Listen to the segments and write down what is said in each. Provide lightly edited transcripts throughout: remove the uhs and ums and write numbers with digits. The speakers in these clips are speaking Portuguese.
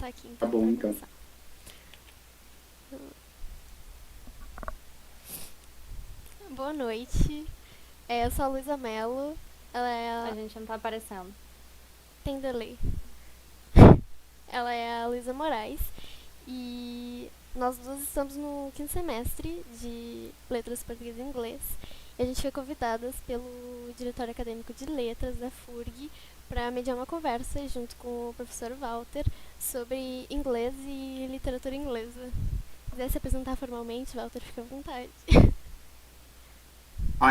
tá aqui Tá então bom, pra então. começar. Boa noite. Eu sou a Luísa Mello. Ela é A a... gente não tá aparecendo. Tem delay. Ela é a Luísa Moraes. E nós duas estamos no quinto semestre de Letras Português e Inglês. E a gente foi convidadas pelo diretório acadêmico de letras da FURG para mediar uma conversa junto com o professor Walter sobre inglês e literatura inglesa. Se quiser se apresentar formalmente, Walter, fica à vontade.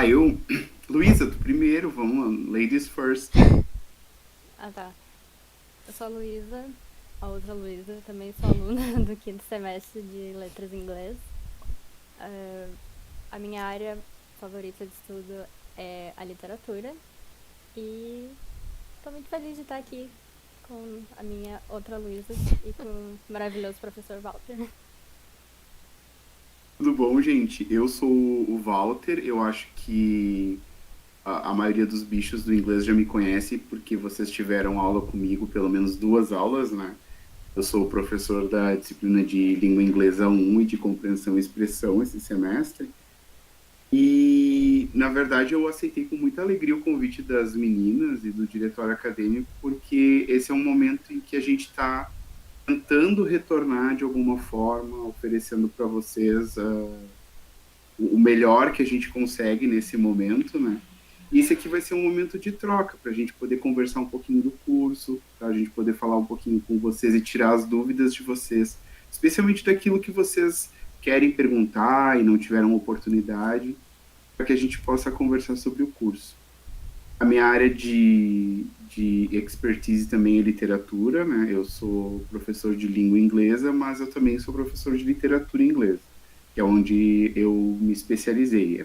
Eu... Luísa, tu primeiro, vamos lá. Ladies first. Ah, tá. Eu sou a Luísa, a outra Luísa, também sou aluna do quinto semestre de Letras em Inglês. A minha área favorita de estudo é a literatura e estou muito feliz de estar aqui com a minha outra Luísa e com o maravilhoso professor Walter. Tudo bom, gente? Eu sou o Walter. Eu acho que a maioria dos bichos do inglês já me conhece porque vocês tiveram aula comigo, pelo menos 2 aulas, né? Eu sou o professor da disciplina de língua inglesa 1 e de compreensão e expressão esse semestre. E, na verdade, eu aceitei com muita alegria o convite das meninas e do diretório acadêmico, porque esse é um momento em que a gente está tentando retornar de alguma forma, oferecendo para vocês o melhor que a gente consegue nesse momento, né? E esse aqui vai ser um momento de troca, para a gente poder conversar um pouquinho do curso, para a gente poder falar um pouquinho com vocês e tirar as dúvidas de vocês, especialmente daquilo que vocês querem perguntar e não tiveram oportunidade, para que a gente possa conversar sobre o curso. A minha área de expertise também é literatura, né? Eu sou professor de língua inglesa, mas eu também sou professor de literatura inglesa, que é onde eu me especializei.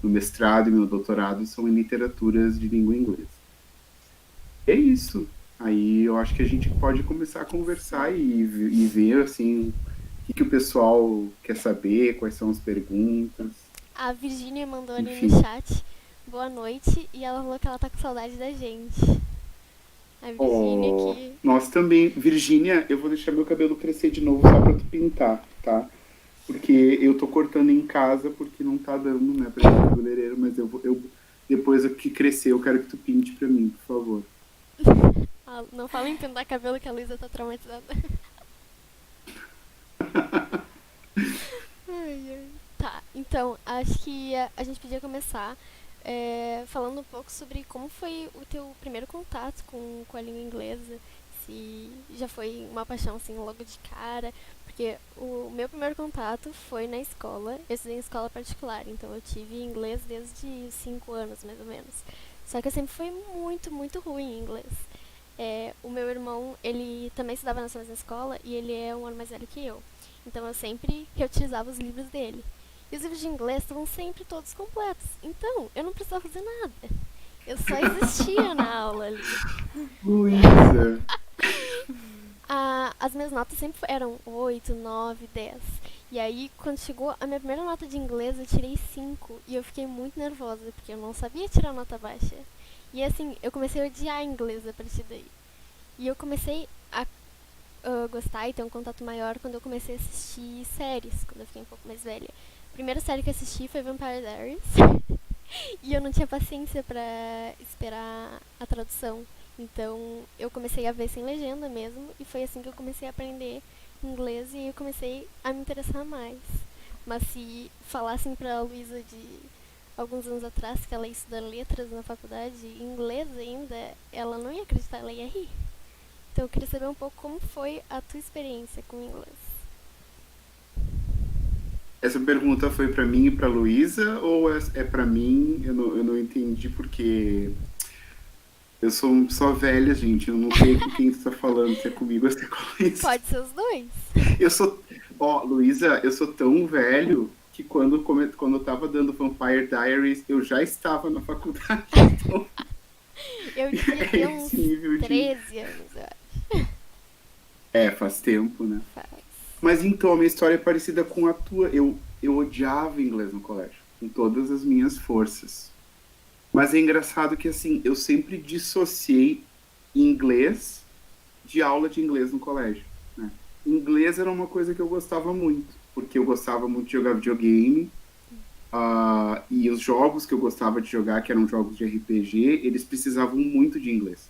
Meu mestrado e meu doutorado são em literaturas de língua inglesa. É isso. Aí eu acho que a gente pode começar a conversar e ver, assim, o que o pessoal quer saber, quais são as perguntas, A Virgínia mandou ali no enfim. chat boa noite e ela falou que ela tá com saudade da gente. A Virgínia Oh, que... nós também. Virgínia, eu vou deixar meu cabelo crescer de novo só pra tu pintar, tá? Porque eu tô cortando em casa porque não tá dando, né, pra ir no cabeleireiro, mas depois que crescer, eu quero que tu pinte pra mim, por favor. Não fala em pintar cabelo que a Luísa tá traumatizada. Ai, ai. Tá, então, acho que a gente podia começar falando um pouco sobre como foi o teu primeiro contato com a língua inglesa. Se já foi uma paixão, assim, logo de cara. Porque o meu primeiro contato foi na escola. Eu estudei em escola particular, então eu tive inglês desde 5 anos, mais ou menos. Só que eu sempre fui muito, muito ruim em inglês. O meu irmão, ele também estudava nessa mesma escola e ele é um ano mais velho que eu. Então eu sempre reutilizava os livros dele. E os livros de inglês estavam sempre todos completos. Então eu não precisava fazer nada. Eu só existia na aula ali. Luísa! As minhas notas sempre eram 8, 9, 10. E aí, quando chegou a minha primeira nota de inglês, eu tirei 5. E eu fiquei muito nervosa, porque eu não sabia tirar nota baixa. E assim, eu comecei a odiar inglês a partir daí. E eu comecei a gostar e ter um contato maior quando eu comecei a assistir séries, quando eu fiquei um pouco mais velha. A primeira série que eu assisti foi Vampire Diaries. E eu não tinha paciência pra esperar a tradução. Então eu comecei a ver sem legenda mesmo. E foi assim que eu comecei a aprender inglês e eu comecei a me interessar mais. Mas se falassem pra Luísa de alguns anos atrás que ela ia estudar letras na faculdade, inglês ainda, ela não ia acreditar, ela ia rir. Então eu queria saber um pouco como foi a tua experiência com o inglês. Essa pergunta foi pra mim e pra Luísa, ou é pra mim? Eu não entendi porque eu sou só velha, gente. Eu não sei com quem tu tá falando, se é comigo ou se é com a Luísa. Pode ser os dois. Eu sou. Ó, Luísa, eu sou tão velho que quando eu tava dando Vampire Diaries, eu já estava na faculdade. Então, Eu devia é ter uns esse nível de. 13 anos, eu acho. Faz tempo, né? Faz. Mas então, a minha história é parecida com a tua. Eu odiava inglês no colégio, com todas as minhas forças. Mas é engraçado que, assim, eu sempre dissociei inglês de aula de inglês no colégio, né? Inglês era uma coisa que eu gostava muito, porque eu gostava muito de jogar videogame, e os jogos que eu gostava de jogar, que eram jogos de RPG, eles precisavam muito de inglês.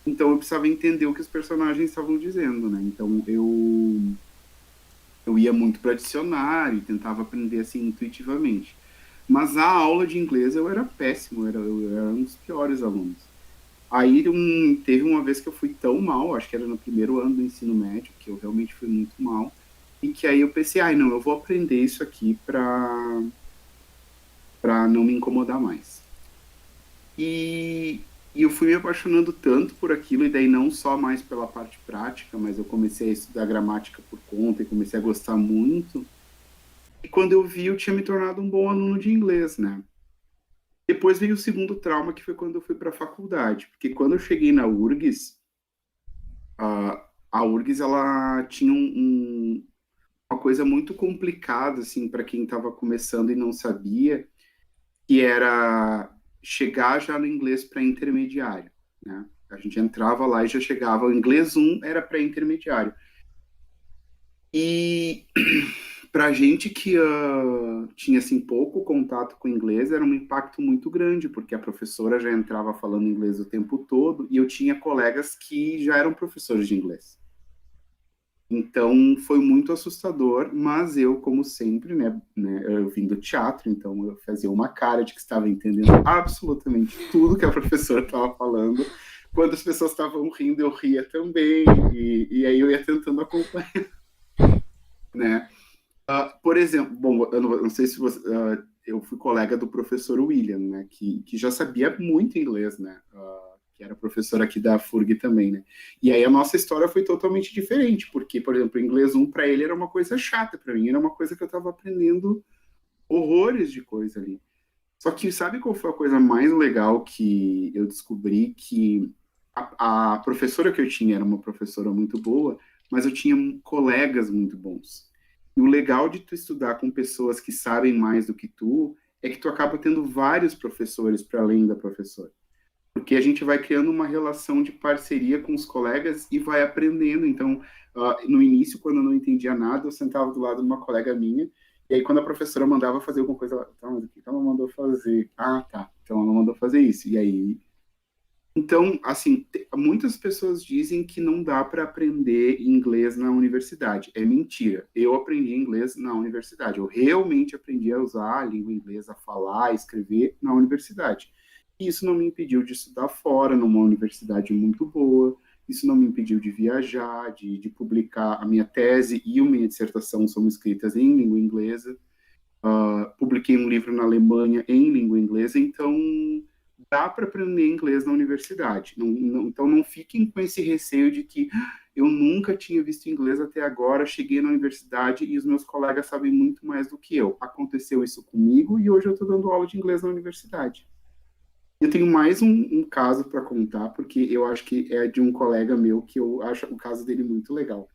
Então eu precisava entender o que os personagens estavam dizendo, né? Então eu ia muito para dicionário e tentava aprender assim intuitivamente. Mas a aula de inglês eu era péssimo, eu era um dos piores alunos. Aí teve uma vez que eu fui tão mal, acho que era no primeiro ano do ensino médio, que eu realmente fui muito mal, e que aí eu pensei, ai não, eu vou aprender isso aqui para não me incomodar mais. E eu fui me apaixonando tanto por aquilo, e daí não só mais pela parte prática, mas eu comecei a estudar gramática por conta e comecei a gostar muito. E quando eu vi, eu tinha me tornado um bom aluno de inglês, né? Depois veio o segundo trauma, que foi quando eu fui para a faculdade, porque quando eu cheguei na URGS, a URGS ela tinha uma coisa muito complicada assim para quem estava começando e não sabia, que era chegar já no inglês para intermediário, né? A gente entrava lá e já chegava, o inglês um era pré-intermediário. E para gente que tinha assim pouco contato com inglês, era um impacto muito grande, porque a professora já entrava falando inglês o tempo todo e eu tinha colegas que já eram professores de inglês. Então foi muito assustador, mas eu, como sempre, eu vim do teatro, então eu fazia uma cara de que estava entendendo absolutamente tudo que a professora estava falando. Quando as pessoas estavam rindo, eu ria também, e aí eu ia tentando acompanhar, né? Por exemplo, bom, eu não sei se você, eu fui colega do professor William, né, que já sabia muito inglês, né, que era professor aqui da FURG também, né. E aí a nossa história foi totalmente diferente, porque, por exemplo, o inglês 1 para ele era uma coisa chata, para mim era uma coisa que eu estava aprendendo horrores de coisa ali. Só que sabe qual foi a coisa mais legal que eu descobri? Que a professora que eu tinha era uma professora muito boa, mas eu tinha colegas muito bons. E o legal de tu estudar com pessoas que sabem mais do que tu é que tu acaba tendo vários professores para além da professora. Porque a gente vai criando uma relação de parceria com os colegas e vai aprendendo. Então, no início, quando eu não entendia nada, eu sentava do lado de uma colega minha, e aí quando a professora mandava fazer alguma coisa, ela, tá, mas o que ela mandou fazer? Ah, tá, então ela mandou fazer isso. E aí então, assim, muitas pessoas dizem que não dá para aprender inglês na universidade. É mentira. Eu aprendi inglês na universidade. Eu realmente aprendi a usar a língua inglesa, a falar, a escrever na universidade. E isso não me impediu de estudar fora, numa universidade muito boa. Isso não me impediu de viajar, de publicar a minha tese e a minha dissertação são escritas em língua inglesa. Publiquei um livro na Alemanha em língua inglesa. Então, dá para aprender inglês na universidade. Então não fiquem com esse receio de que eu nunca tinha visto inglês até agora, cheguei na universidade e os meus colegas sabem muito mais do que eu. Aconteceu isso comigo e hoje eu estou dando aula de inglês na universidade. Eu tenho mais um caso para contar, porque eu acho que é de um colega meu que eu acho o caso dele muito legal.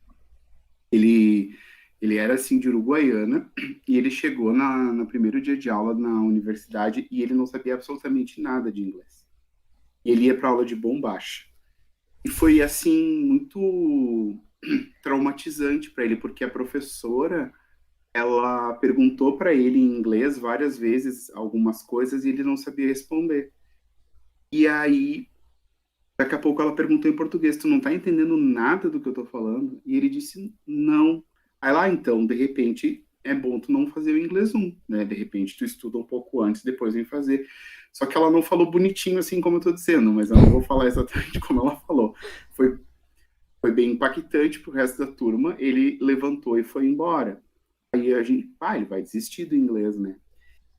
Ele, ele era assim de Uruguaiana e ele chegou no primeiro dia de aula na universidade e ele não sabia absolutamente nada de inglês. E ele ia para aula de bombacha. E foi assim muito traumatizante para ele, porque a professora ela perguntou para ele em inglês várias vezes algumas coisas e ele não sabia responder. E aí, daqui a pouco ela perguntou em português: tu não tá entendendo nada do que eu tô falando? E ele disse: não. Aí lá, então, de repente, é bom tu não fazer o inglês um, né? De repente tu estuda um pouco antes, depois vem fazer. Só que ela não falou bonitinho assim como eu tô dizendo, mas eu não vou falar exatamente como ela falou. Foi, foi bem impactante pro resto da turma. Ele levantou e foi embora. Aí a gente, ele vai desistir do inglês, né?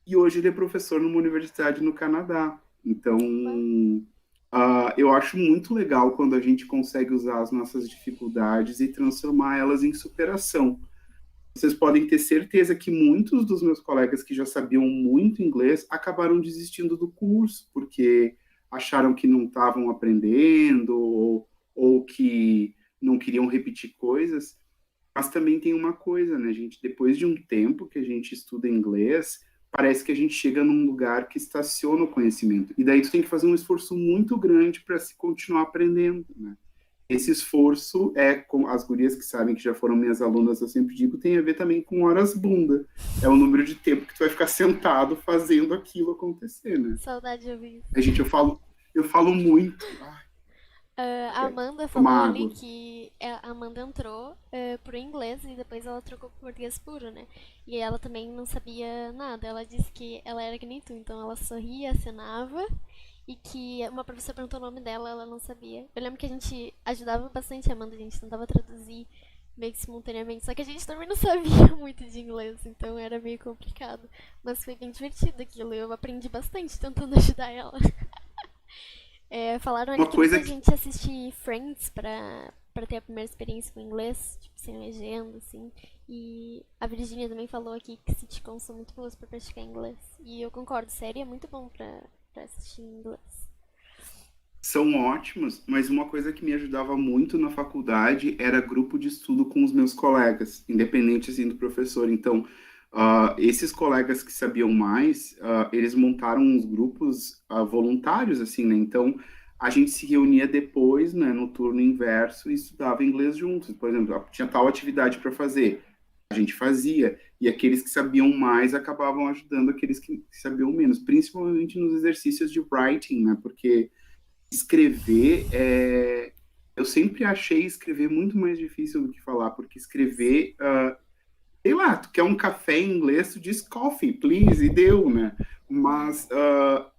E hoje ele é professor numa universidade no Canadá. Então, eu acho muito legal quando a gente consegue usar as nossas dificuldades e transformar elas em superação. Vocês podem ter certeza que muitos dos meus colegas que já sabiam muito inglês acabaram desistindo do curso, porque acharam que não estavam aprendendo ou que não queriam repetir coisas. Mas também tem uma coisa, né, gente? Depois de um tempo que a gente estuda inglês, parece que a gente chega num lugar que estaciona o conhecimento. E daí tu tem que fazer um esforço muito grande para se continuar aprendendo, né? esse esforço é, com as gurias que sabem que já foram minhas alunas, eu sempre digo, tem a ver também com horas bunda. É o número de tempo que tu vai ficar sentado fazendo aquilo acontecer, né? Saudade de ouvir A isso. gente, eu falo muito. Ai, A Amanda falou tomar ali água. que a Amanda entrou pro inglês e depois ela trocou pro português puro, né? E ela também não sabia nada. Ela disse que ela era que nem tu, então ela sorria, acenava e que uma professora perguntou o nome dela, ela não sabia. Eu lembro que a gente ajudava bastante a Amanda, a gente tentava traduzir meio que simultaneamente, só que a gente também não sabia muito de inglês, então era meio complicado. Mas foi bem divertido aquilo, eu aprendi bastante tentando ajudar ela. Falaram ali Uma que coisa muita que gente assiste Friends pra ter a primeira experiência com inglês, tipo, sem legenda, assim. E a Virginia também falou aqui que sitcoms são muito boas pra praticar inglês. E eu concordo, série é muito bom pra assistir em inglês. são ótimas, mas uma coisa que me ajudava muito na faculdade era grupo de estudo com os meus colegas, independente assim do professor. Então, esses colegas que sabiam mais, eles montaram uns grupos voluntários, assim, né? Então, a gente se reunia depois, né, no turno inverso e estudava inglês juntos. Por exemplo, tinha tal atividade para fazer, a gente fazia, e aqueles que sabiam mais acabavam ajudando aqueles que sabiam menos, principalmente nos exercícios de writing, né? Porque escrever eu sempre achei escrever muito mais difícil do que falar, porque escrever, sei lá, tu quer um café em inglês, tu diz coffee, please, e deu, né? Mas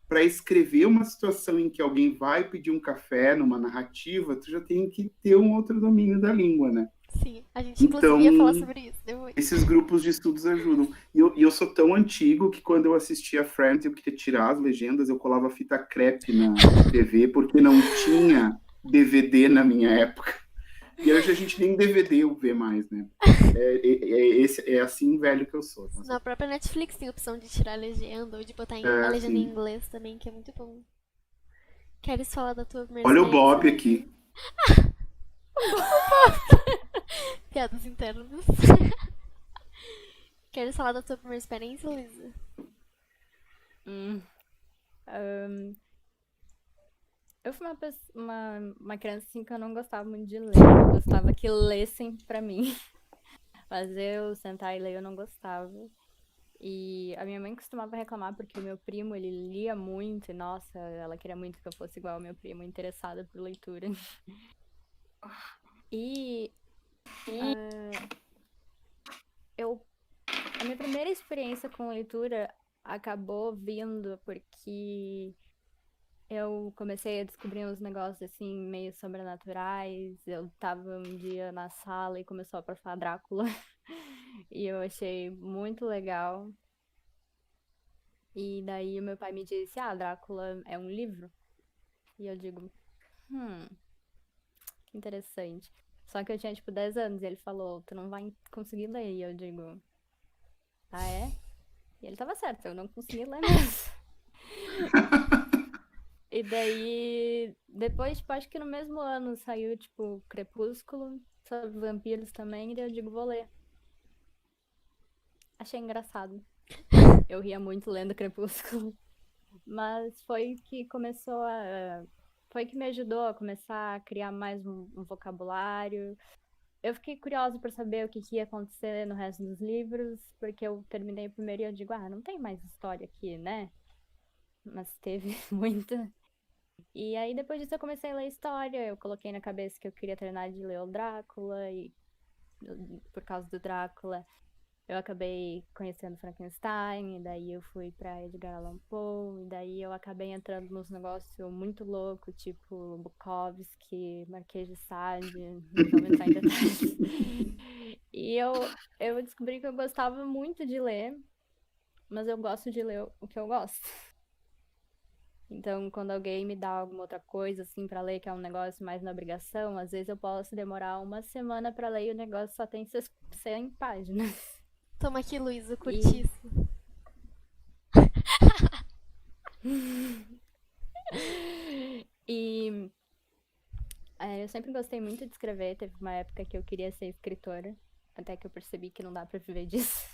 para escrever uma situação em que alguém vai pedir um café numa narrativa, tu já tem que ter um outro domínio da língua, né? Sim, a gente Então, inclusive ia falar sobre isso depois. esses grupos de estudos ajudam. E eu sou tão antigo que quando eu assistia Friends, eu queria tirar as legendas, eu colava fita crepe na TV, porque não tinha DVD na minha época. E hoje a gente nem DVD vê mais, né? É assim velho que eu sou. Tá? Na própria Netflix tem a opção de tirar a legenda ou de botar a É legenda em assim. inglês também, que é muito bom. Queres falar da tua primeira Olha o experiência, Bob Luísa? aqui. Piadas internas. Queres falar da tua primeira experiência, Luísa? Hum, ahn, eu fui uma criança assim que eu não gostava muito de ler. Eu gostava que lessem pra mim. Mas eu sentar e ler eu não gostava. E a minha mãe costumava reclamar porque o meu primo, ele lia muito. E nossa, ela queria muito que eu fosse igual ao meu primo, interessada por leitura. E eu a minha primeira experiência com leitura acabou vindo porque eu comecei a descobrir uns negócios assim meio sobrenaturais. Eu tava um dia na sala e começou a passar Drácula e eu achei muito legal. E daí o meu pai me disse: "Ah, Drácula é um livro?" E eu digo: que interessante." Só que eu tinha tipo 10 anos e ele falou: "Tu não vai conseguir ler." E eu digo: "Ah, é?" E ele tava certo, eu não consegui ler mesmo. E daí, depois, tipo, acho que no mesmo ano saiu, tipo, Crepúsculo, sobre vampiros também, e daí eu digo, vou ler. Achei engraçado. Eu ria muito lendo Crepúsculo. Mas foi que começou a. Foi que me ajudou a começar a criar mais um vocabulário. Eu fiquei curiosa para saber o que ia acontecer no resto dos livros, porque eu terminei o primeiro e eu digo, não tem mais história aqui, né? Mas teve muita. E aí, depois disso, eu comecei a ler história. Eu coloquei na cabeça que eu queria terminar de ler o Drácula, e por causa do Drácula, eu acabei conhecendo Frankenstein, e daí eu fui pra Edgar Allan Poe, e daí eu acabei entrando nos negócios muito loucos, tipo Bukowski, Marquês de Sade, não vou entrar em detalhes. E eu descobri que eu gostava muito de ler, mas eu gosto de ler o que eu gosto. Então, quando alguém me dá alguma outra coisa, assim, pra ler, que é um negócio mais na obrigação, às vezes eu posso demorar uma semana pra ler e o negócio só tem 100 páginas. Toma aqui, Luísa, E. curtiço. E eu sempre gostei muito de escrever. Teve uma época que eu queria ser escritora, até que eu percebi que não dá pra viver disso.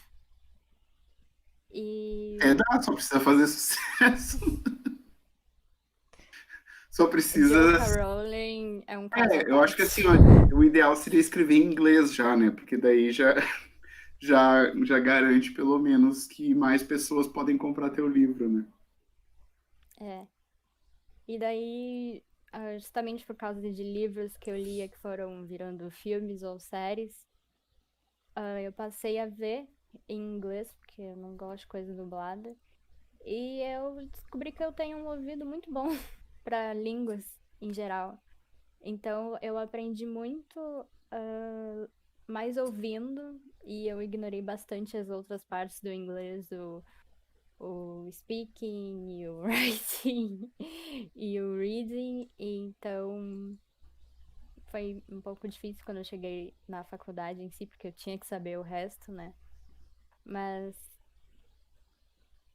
E. Dá, só precisa fazer sucesso. Só J.K. precisa. Rowling é um caso à Eu acho que assim, parte. ó, o ideal seria escrever em inglês já, né? Porque daí já garante pelo menos que mais pessoas podem comprar teu livro, né? É. E daí, justamente por causa de livros que eu lia que foram virando filmes ou séries, eu passei a ver em inglês, porque eu não gosto de coisa dublada. E eu descobri que eu tenho um ouvido muito bom para línguas em geral. Então eu aprendi muito mais ouvindo e eu ignorei bastante as outras partes do inglês, o speaking, e o writing e o reading. Então foi um pouco difícil quando eu cheguei na faculdade em si, porque eu tinha que saber o resto, né? Mas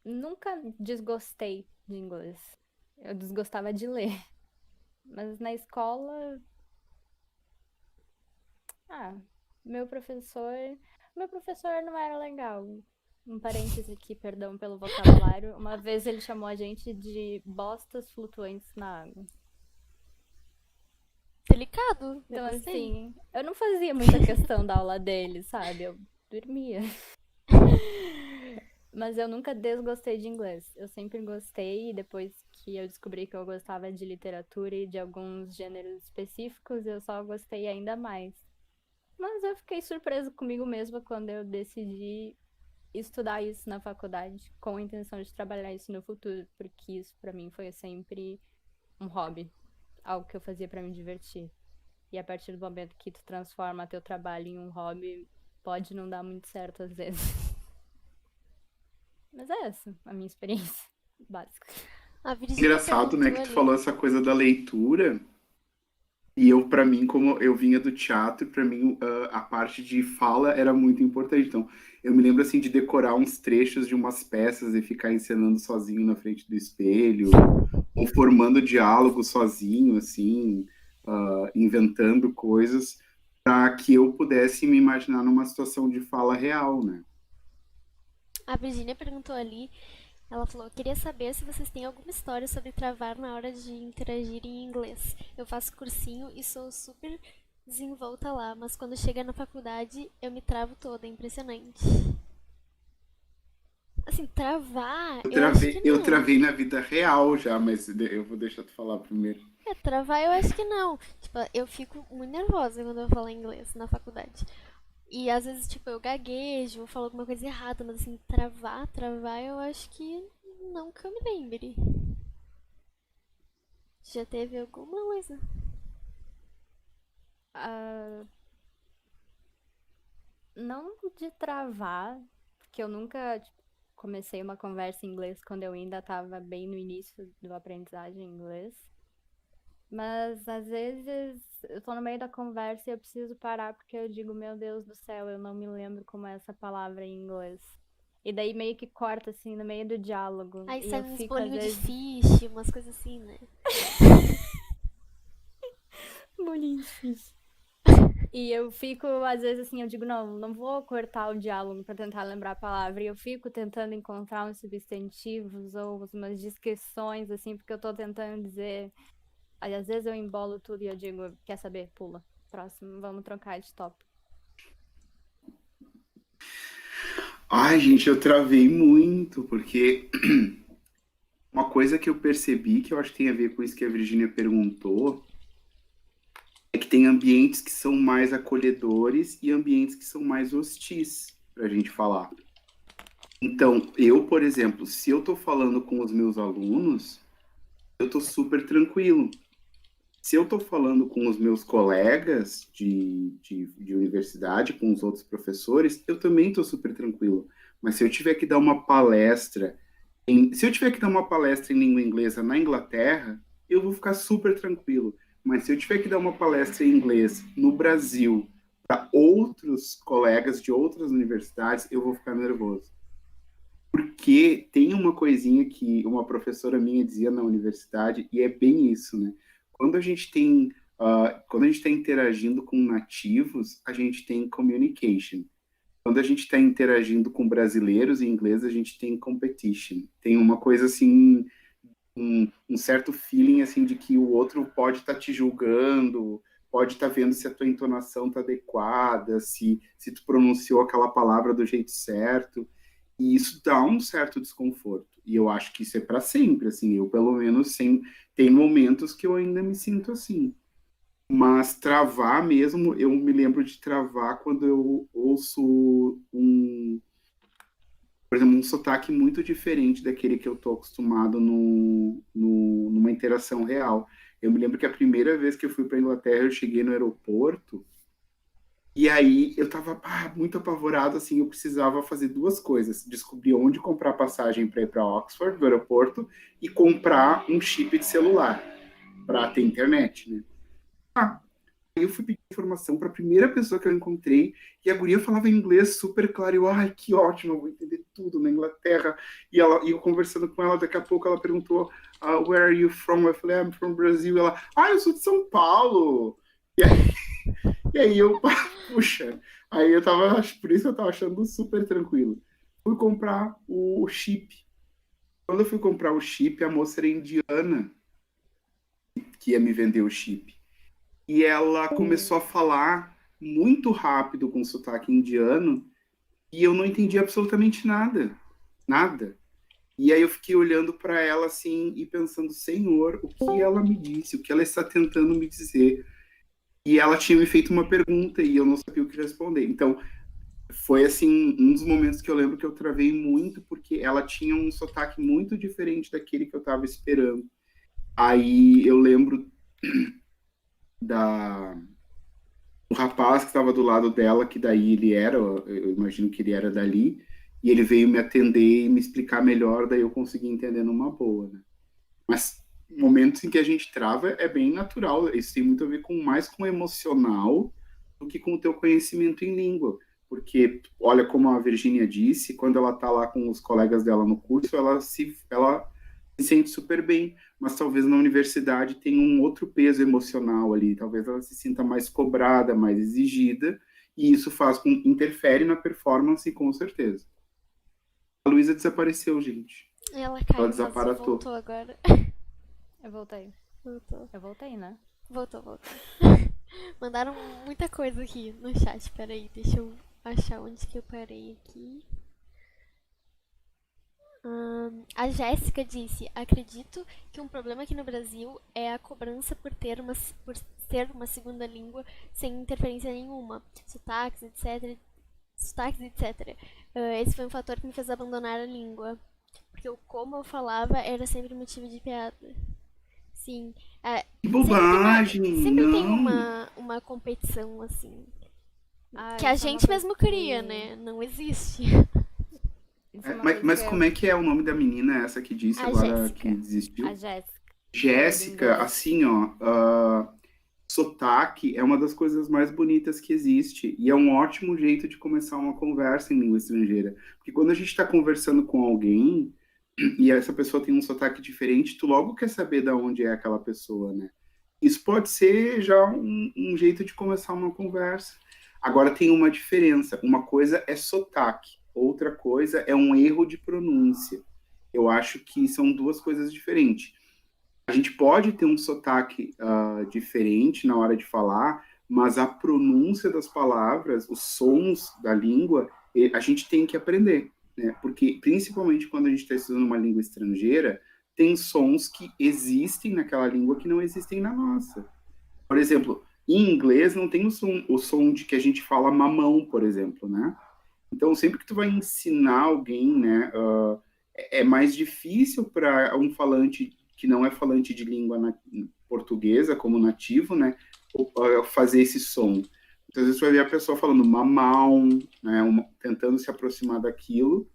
nunca desgostei de inglês. Eu desgostava de ler. Mas na escola, ah, meu professor, meu professor não era legal. Um parêntese aqui, perdão pelo vocabulário. Uma vez ele chamou a gente de bostas flutuantes na água. Delicado, eu Então, gostei. assim, eu não fazia muita questão da aula dele, sabe? Eu dormia. Mas eu nunca desgostei de inglês. Eu sempre gostei, e depois que eu descobri que eu gostava de literatura e de alguns gêneros específicos, eu só gostei ainda mais. Mas eu fiquei surpresa comigo mesma quando eu decidi estudar isso na faculdade, com a intenção de trabalhar isso no futuro, porque isso pra mim foi sempre um hobby, algo que eu fazia pra me divertir. E a partir do momento que tu transforma teu trabalho em um hobby, pode não dar muito certo às vezes. Mas é essa a minha experiência básica. A Virgínia Engraçado, né, perguntou que tu ali. falou essa coisa da leitura. E eu, para mim, como eu vinha do teatro, para mim a parte de fala era muito importante. Então, eu me lembro assim de decorar uns trechos de umas peças e ficar encenando sozinho na frente do espelho, ou formando diálogo sozinho, assim, inventando coisas, para que eu pudesse me imaginar numa situação de fala real, né? A Virgínia perguntou ali. Ela falou: queria saber se vocês têm alguma história sobre travar na hora de interagir em inglês. Eu faço cursinho e sou super desenvolta lá, mas quando chega na faculdade eu me travo toda, é impressionante. Assim, travar, eu acho que Eu não. travei na vida real já, mas eu vou deixar tu falar primeiro. É, travar eu acho que não. Tipo, eu fico muito nervosa quando eu falo inglês na faculdade. E às vezes, tipo, eu gaguejo, eu falo alguma coisa errada, mas assim, travar, eu acho que não que eu me lembre. Já teve alguma coisa? Ah, não de travar, porque eu nunca tipo, comecei uma conversa em inglês quando eu ainda estava bem no início do aprendizagem em inglês. Mas às vezes eu tô no meio da conversa e eu preciso parar porque eu digo, meu Deus do céu, eu não me lembro como é essa palavra em inglês. E daí meio que corta assim no meio do diálogo. Aí E sai eu uns fico às bolinhos de vezes. fish, umas coisas assim, né? Bolinho difícil. E eu fico, às vezes, assim, eu digo, não, não vou cortar o diálogo para tentar lembrar a palavra. E eu fico tentando encontrar uns substantivos ou umas descrições, assim, porque eu tô tentando dizer. Aí, às vezes eu embolo tudo e eu digo, quer saber? Pula. Próximo, vamos trocar de tópico. Ai, gente, eu travei muito, porque uma coisa que eu percebi, que eu acho que tem a ver com isso que a Virginia perguntou, é que tem ambientes que são mais acolhedores e ambientes que são mais hostis para a gente falar. Então, eu, por exemplo, se eu estou falando com os meus alunos, eu estou super tranquilo. Se eu estou falando com os meus colegas de universidade, com os outros professores, eu também estou super tranquilo. Mas se eu tiver que dar uma palestra se eu tiver que dar uma palestra em língua inglesa na Inglaterra, eu vou ficar super tranquilo. Mas se eu tiver que dar uma palestra em inglês no Brasil para outros colegas de outras universidades, eu vou ficar nervoso. Porque tem uma coisinha que uma professora minha dizia na universidade, e é bem isso, né? Quando a gente tem, quando a gente está interagindo com nativos, a gente tem communication. Quando a gente está interagindo com brasileiros em inglês, a gente tem competition. Tem uma coisa assim um certo feeling, assim, de que o outro pode estar te julgando, pode estar vendo se a tua entonação está adequada, se tu pronunciou aquela palavra do jeito certo, e isso dá um certo desconforto. E eu acho que isso é para sempre, assim, eu pelo menos tem momentos que eu ainda me sinto assim. Mas travar mesmo, eu me lembro de travar quando eu ouço por exemplo, um sotaque muito diferente daquele que eu tô acostumado numa interação real. Eu me lembro que a primeira vez que eu fui para Inglaterra, eu cheguei no aeroporto e aí eu tava muito apavorado, assim, eu precisava fazer duas coisas: descobrir onde comprar passagem para ir para Oxford, do aeroporto, e comprar um chip de celular para ter internet, né? Aí eu fui pedir informação para a primeira pessoa que eu encontrei e a guria falava inglês super claro. E eu, ai, que ótimo, eu vou entender tudo na Inglaterra. E eu conversando com ela, daqui a pouco ela perguntou, where are you from? Eu falei, I'm from Brazil. E ela, eu sou de São Paulo. E aí eu, puxa, aí eu tava, por isso eu tava achando super tranquilo. Fui comprar o chip. Quando eu fui comprar o chip, a moça era indiana que ia me vender o chip. E ela começou a falar muito rápido com sotaque indiano e eu não entendi absolutamente nada, nada. E aí eu fiquei olhando para ela assim e pensando, Senhor, o que ela me disse, o que ela está tentando me dizer? E ela tinha me feito uma pergunta e eu não sabia o que responder. Então, foi assim um dos momentos que eu lembro que eu travei muito porque ela tinha um sotaque muito diferente daquele que eu estava esperando. Aí eu lembro da o rapaz que estava do lado dela, que daí ele era, eu imagino que ele era dali, e ele veio me atender e me explicar melhor, daí eu consegui entender numa boa, né? Mas momentos em que a gente trava é bem natural, isso tem muito a ver com mais com o emocional do que com o teu conhecimento em língua. Porque, olha como a Virginia disse, quando ela está lá com os colegas dela no curso, ela se sente super bem, mas talvez na universidade tenha um outro peso emocional ali, talvez ela se sinta mais cobrada, mais exigida, e isso interfere na performance, com certeza. A Luísa desapareceu, gente. Ela Ela caiu, mas desaparatou. voltou agora. Eu voltei. Voltou. Eu voltei, né? Voltou. Mandaram muita coisa aqui no chat. Peraí, deixa eu achar onde que eu parei aqui. A Jéssica disse: acredito que um problema aqui no Brasil é a cobrança por ser uma segunda língua sem interferência nenhuma, sotaques, etc. Sotaques, etc. Esse foi um fator que me fez abandonar a língua, porque como eu falava era sempre motivo de piada. Sim, Que sempre bobagem! sempre tem Não! uma competição assim, que a Isso é uma gente coisa mesmo cria, né? Não existe. Isso é uma Mas, coisa mas como é que é o nome da menina, essa que disse A agora que Jéssica. a desistiu? Jéssica falou do Jéssica, inglês. assim, ó, sotaque é uma das coisas mais bonitas que existe e é um ótimo jeito de começar uma conversa em língua estrangeira. Porque quando a gente está conversando com alguém e essa pessoa tem um sotaque diferente, tu logo quer saber de onde é aquela pessoa, né? Isso pode ser já um jeito de começar uma conversa. Agora tem uma diferença. Uma coisa é sotaque, outra coisa é um erro de pronúncia. Eu acho que são duas coisas diferentes. A gente pode ter um sotaque diferente na hora de falar, mas a pronúncia das palavras, os sons da língua, a gente tem que aprender, né? Porque, principalmente quando a gente está estudando uma língua estrangeira, tem sons que existem naquela língua que não existem na nossa. Por exemplo, em inglês não tem o som de que a gente fala mamão, por exemplo, né? Então, sempre que tu vai ensinar alguém, né, é mais difícil para um falante que não é falante de língua portuguesa, como nativo, né, fazer esse som. Então, às vezes, tu vai ver a pessoa falando mamão, né, tentando se aproximar daquilo.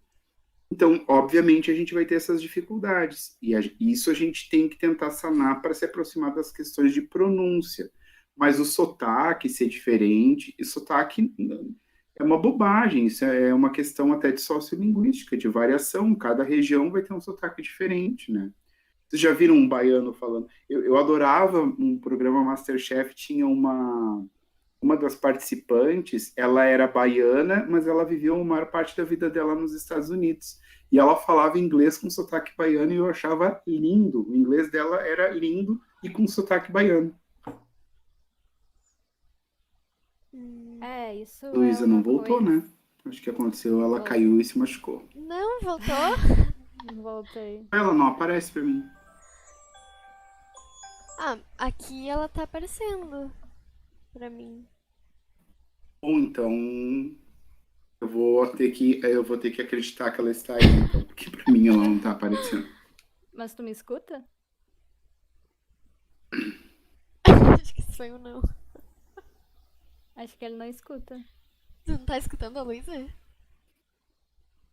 Então, obviamente, a gente vai ter essas dificuldades. E isso a gente tem que tentar sanar para se aproximar das questões de pronúncia. Mas o sotaque ser diferente, e sotaque é uma bobagem, isso é uma questão até de sociolinguística, de variação. Cada região vai ter um sotaque diferente, né? Vocês já viram um baiano falando? Eu adorava um programa MasterChef, tinha uma das participantes, ela era baiana, mas ela viveu a maior parte da vida dela nos Estados Unidos. e ela falava inglês com sotaque baiano e eu achava lindo. O inglês dela era lindo e com sotaque baiano. Hum, É, isso é Luísa não uma voltou, coisa. né? Acho que aconteceu, ela Vol- caiu e se machucou. Não, voltou? Voltei. Ela não aparece pra mim. Ah, aqui ela tá aparecendo pra mim. Bom, então eu vou ter que acreditar que ela está aí, então, porque pra mim ela não tá aparecendo. Mas tu me escuta? Acho que isso foi um não. Acho que ele não escuta. Tu não tá escutando a Luísa?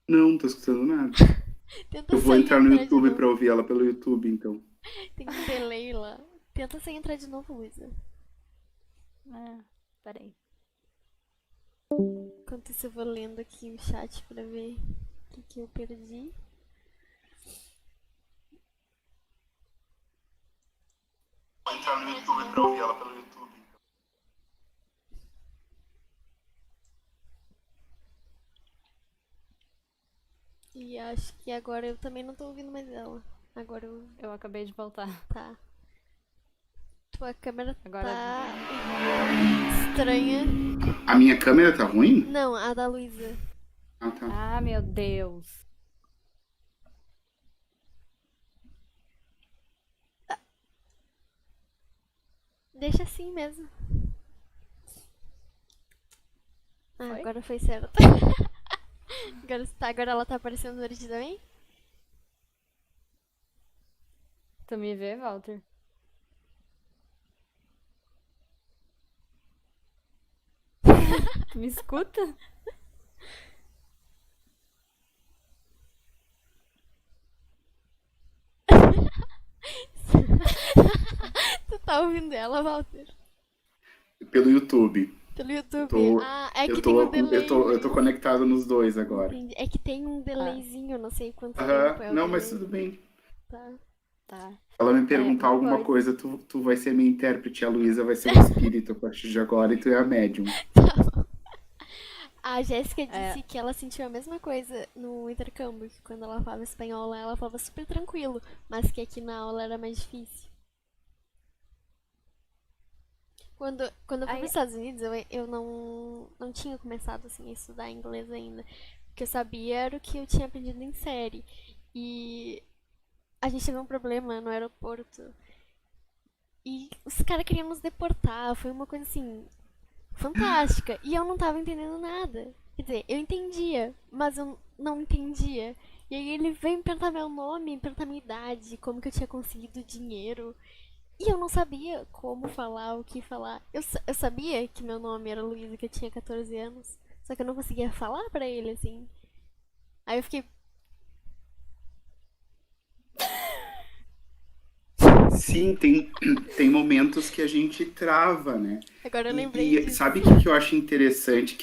Não, não tô escutando nada. Tenta Eu vou sair e entrar no entrar de YouTube novo. pra ouvir ela pelo YouTube, então. Tem um delay lá. Tenta sair e entrar de novo, Luísa. Ah, peraí. Enquanto isso eu vou lendo aqui o chat pra ver o que eu perdi. Vou entrar no YouTube pra ouvir ela pelo YouTube. E acho que agora eu também não tô ouvindo mais ela. Agora eu. Eu acabei de voltar. Tá. Tua câmera Agora. tá estranha. A minha câmera tá ruim? Não, a da Luísa. Ah, tá. Ah, meu Deus. Deixa assim mesmo. Ah, Foi? agora foi certo. Agora ela tá aparecendo verde também? Tu me vê, Walter? Tu me escuta? Tu tá ouvindo ela, Walter? Pelo YouTube. Pelo YouTube. Tô, Ah, é que tem um delay, eu tô mas... conectado nos dois agora. Entendi. É que tem um Ah, delayzinho, não sei quanto tempo Aham, é o não, mas delay. tudo bem. Tá. tá. Se ela me É, perguntar uma alguma coisa. coisa, tu vai ser minha intérprete, a Luísa vai ser o espírito a partir de agora e tu é a médium. A Jéssica É, disse que ela sentiu a mesma coisa no intercâmbio, que quando ela falava espanhol lá, ela falava super tranquilo, mas que aqui na aula era mais difícil. Quando eu fui para os aí, Estados Unidos, eu não tinha começado assim, a estudar inglês ainda. O que eu sabia era o que eu tinha aprendido em série. E a gente teve um problema no aeroporto. E os caras queriam nos deportar. Foi uma coisa assim, fantástica. E eu não tava entendendo nada. Quer dizer, eu entendia, mas eu não entendia. E aí ele veio me perguntar meu nome, me perguntar minha idade, como que eu tinha conseguido dinheiro. E eu não sabia como falar, o que falar. Eu sabia que meu nome era Luísa, que eu tinha 14 anos. Só que eu não conseguia falar pra ele, assim. Aí eu fiquei. Sim, tem momentos que a gente trava, né? Agora eu E, lembrei e disso. sabe o que, que eu acho interessante?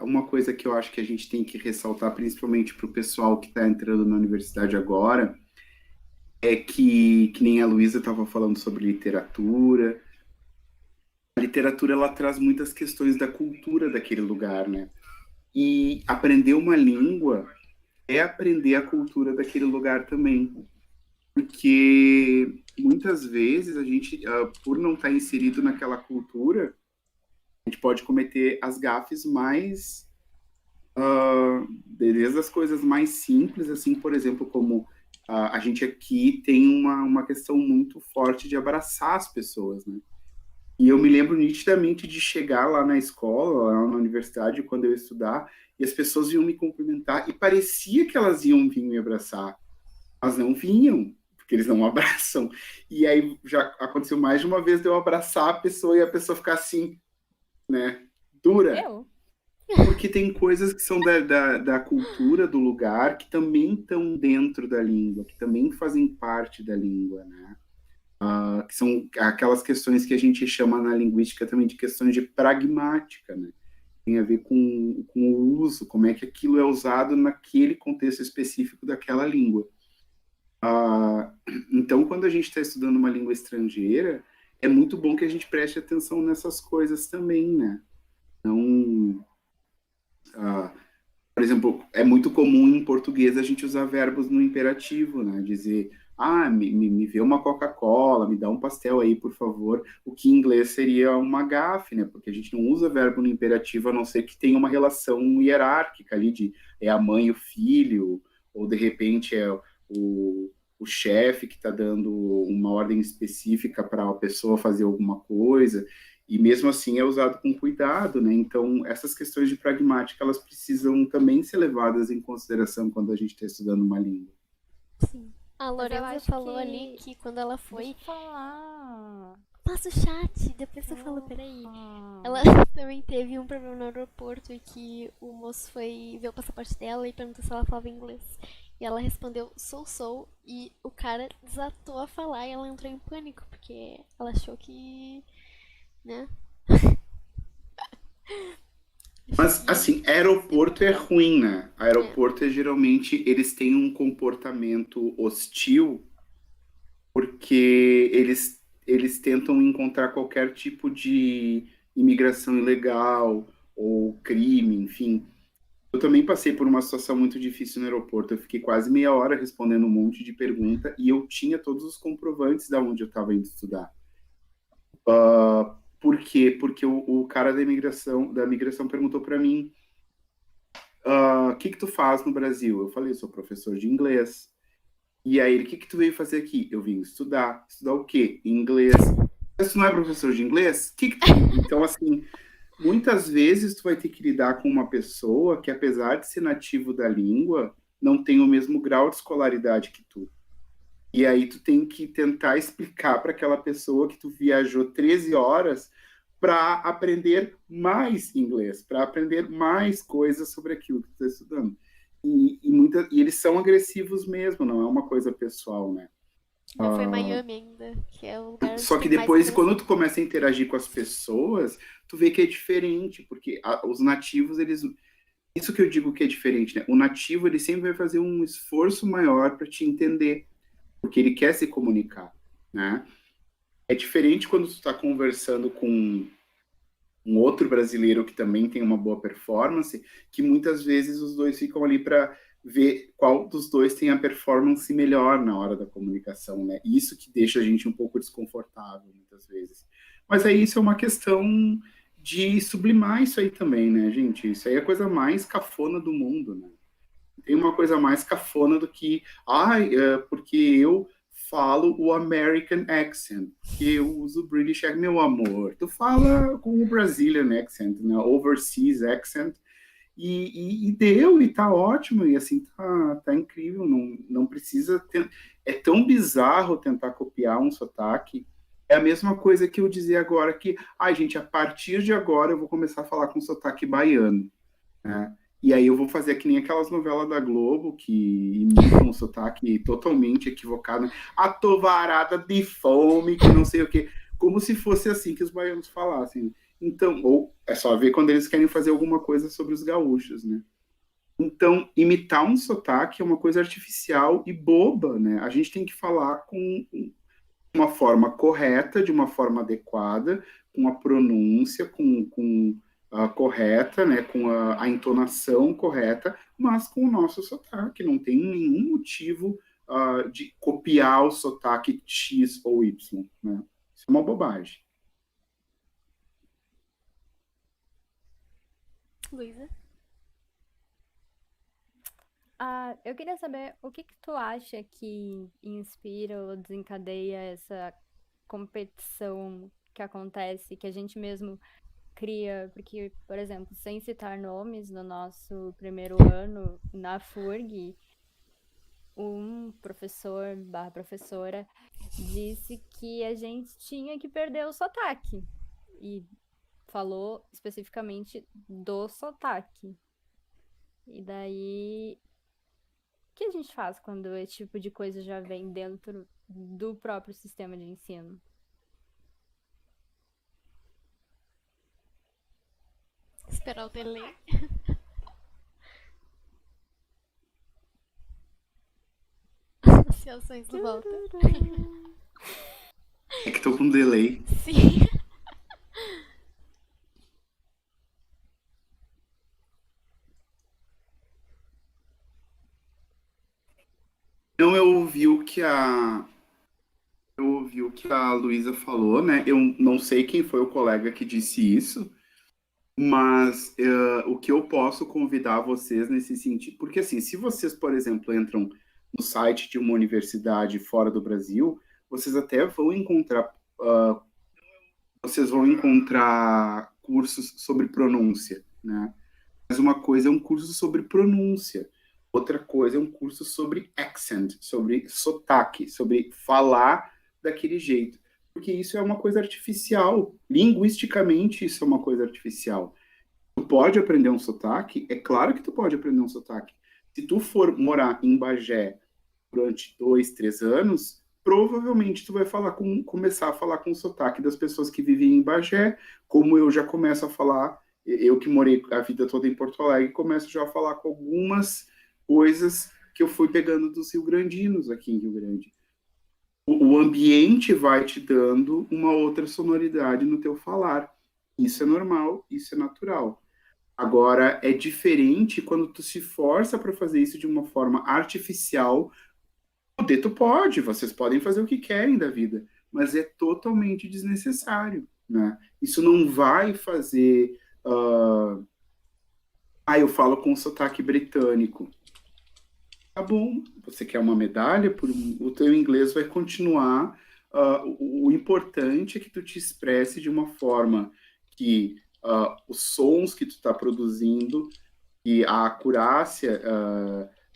Uma coisa que eu acho que a gente tem que ressaltar, principalmente para o pessoal que está entrando na universidade agora, é que nem a Luísa estava falando sobre literatura. A literatura ela traz muitas questões da cultura daquele lugar, né? E aprender uma língua é aprender a cultura daquele lugar também. Porque muitas vezes a gente, por não estar inserido naquela cultura, a gente pode cometer as gafes mais, desde as coisas mais simples, assim, por exemplo, como a gente aqui tem uma questão muito forte de abraçar as pessoas, né? E eu me lembro nitidamente de chegar lá na escola, lá na universidade, quando eu ia estudar, e as pessoas iam me cumprimentar, e parecia que elas iam vir me abraçar, mas não vinham, porque eles não abraçam. E aí já aconteceu mais de uma vez de eu abraçar a pessoa e a pessoa ficar assim, né, dura. eu? Porque tem coisas que são da cultura do lugar que também estão dentro da língua, que também fazem parte da língua, né? Que são aquelas questões que a gente chama na linguística também de questões de pragmática, né? Tem a ver com o uso, como é que aquilo é usado naquele contexto específico daquela língua. Então, quando a gente está estudando uma língua estrangeira, é muito bom que a gente preste atenção nessas coisas também, né? Não, Por exemplo, é muito comum em português a gente usar verbos no imperativo, né? Dizer, me vê uma Coca-Cola, me dá um pastel aí, por favor. O que em inglês seria uma gafe, né? Porque a gente não usa verbo no imperativo, a não ser que tenha uma relação hierárquica ali de é a mãe e o filho, ou de repente é o chefe que está dando uma ordem específica para a pessoa fazer alguma coisa e mesmo assim é usado com cuidado, né? Então, essas questões de pragmática, elas precisam também ser levadas em consideração quando a gente está estudando uma língua. Sim. A Mas eu Lorenza acho falou ali que. que quando ela Deixa foi. eu falar. Passa o chat, depois tu fala, peraí. Porra. Ela também teve um problema no aeroporto e que o moço foi ver o passaporte dela e perguntou se ela falava inglês. E ela respondeu sou, e o cara desatou a falar e ela entrou em pânico, porque ela achou que, né? Achou Mas, que assim, ia ser aeroporto é multado. ruim, né? É, Aeroporto é geralmente, eles têm um comportamento hostil porque eles tentam encontrar qualquer tipo de imigração ilegal ou crime, enfim. Eu também passei por uma situação muito difícil no aeroporto. Eu fiquei quase meia hora respondendo um monte de pergunta e eu tinha todos os comprovantes da onde eu estava indo estudar. Por quê? Porque o cara da imigração perguntou para mim, o que que tu faz no Brasil? Eu falei, sou professor de inglês. E aí ele, o que que tu veio fazer aqui? Eu vim estudar. Estudar o quê? Inglês. Mas tu não é professor de inglês? Que Então, assim, muitas vezes tu vai ter que lidar com uma pessoa que, apesar de ser nativo da língua, não tem o mesmo grau de escolaridade que tu. E aí tu tem que tentar explicar para aquela pessoa que tu viajou 13 horas para aprender mais inglês, para aprender mais coisas sobre aquilo que tu está estudando. E eles são agressivos mesmo, não é uma coisa pessoal, né? ainda foi Miami ainda, que é o lugar onde Só que tem mais depois, quando tu imigração. começa a interagir com as pessoas, tu vê que é diferente, porque os nativos, eles. Isso que eu digo que é diferente, né? O nativo, ele sempre vai fazer um esforço maior para te entender, porque ele quer se comunicar, né? É diferente quando tu está conversando com um outro brasileiro que também tem uma boa performance, que muitas vezes os dois ficam ali para ver qual dos dois tem a performance melhor na hora da comunicação, né? Isso que deixa a gente um pouco desconfortável muitas vezes. Mas aí isso é uma questão de sublimar isso aí também, né, gente? Isso aí é a coisa mais cafona do mundo, né? Tem uma coisa mais cafona do que, porque eu falo o American accent, porque eu uso o British accent, meu amor. Tu fala com o Brazilian accent, né? Overseas accent, e deu, e tá ótimo, e assim, tá incrível, não precisa ter, é tão bizarro tentar copiar um sotaque, é a mesma coisa que eu dizer agora que, gente, a partir de agora eu vou começar a falar com sotaque baiano, né? E aí eu vou fazer que nem aquelas novelas da Globo que imitam o sotaque totalmente equivocado, né? A tovarada de fome, que não sei o quê, como se fosse assim que os baianos falassem. Então, ou é só ver quando eles querem fazer alguma coisa sobre os gaúchos, né? Então, imitar um sotaque é uma coisa artificial e boba, né? A gente tem que falar com uma forma correta, de uma forma adequada, com a pronúncia, com a correta, né, com a entonação correta, mas com o nosso sotaque. Não tem nenhum motivo de copiar o sotaque X ou Y, né? Isso é uma bobagem. Luísa? Eu queria saber o que que tu acha que inspira ou desencadeia essa competição que acontece, que a gente mesmo cria, porque, por exemplo, sem citar nomes, no nosso primeiro ano na FURG, um professor barra professora disse que a gente tinha que perder o sotaque e falou especificamente do sotaque. E daí, o que a gente faz quando esse tipo de coisa já vem dentro do próprio sistema de ensino? Esperar o delay. Associações do Walter. É que tô com delay. Sim. eu ouvi o que a Luísa falou, né? Eu não sei quem foi o colega que disse isso, mas o que eu posso convidar vocês nesse sentido, porque assim, se vocês, por exemplo, entram no site de uma universidade fora do Brasil, vocês até vão encontrar, vocês vão encontrar cursos sobre pronúncia, né? Mas uma coisa é um curso sobre pronúncia, outra coisa é um curso sobre accent, sobre sotaque, sobre falar daquele jeito. Porque isso é uma coisa artificial. Linguisticamente, isso é uma coisa artificial. Tu pode aprender um sotaque? É claro que tu pode aprender um sotaque. Se tu for morar em Bagé durante 2, 3 anos, provavelmente tu vai começar a falar com o sotaque das pessoas que vivem em Bagé, como eu já começo a falar, eu que morei a vida toda em Porto Alegre, começo já a falar com algumas coisas que eu fui pegando dos rio-grandinos aqui em Rio Grande. O ambiente vai te dando uma outra sonoridade no teu falar. Isso é normal, isso é natural. Agora, é diferente quando tu se força para fazer isso de uma forma artificial. Poder tu pode, vocês podem fazer o que querem da vida, mas é totalmente desnecessário, né? Isso não vai fazer... eu falo com sotaque britânico. Tá bom, você quer uma medalha, o teu inglês vai continuar. O importante é que tu te expresse de uma forma que os sons que tu está produzindo e a acurácia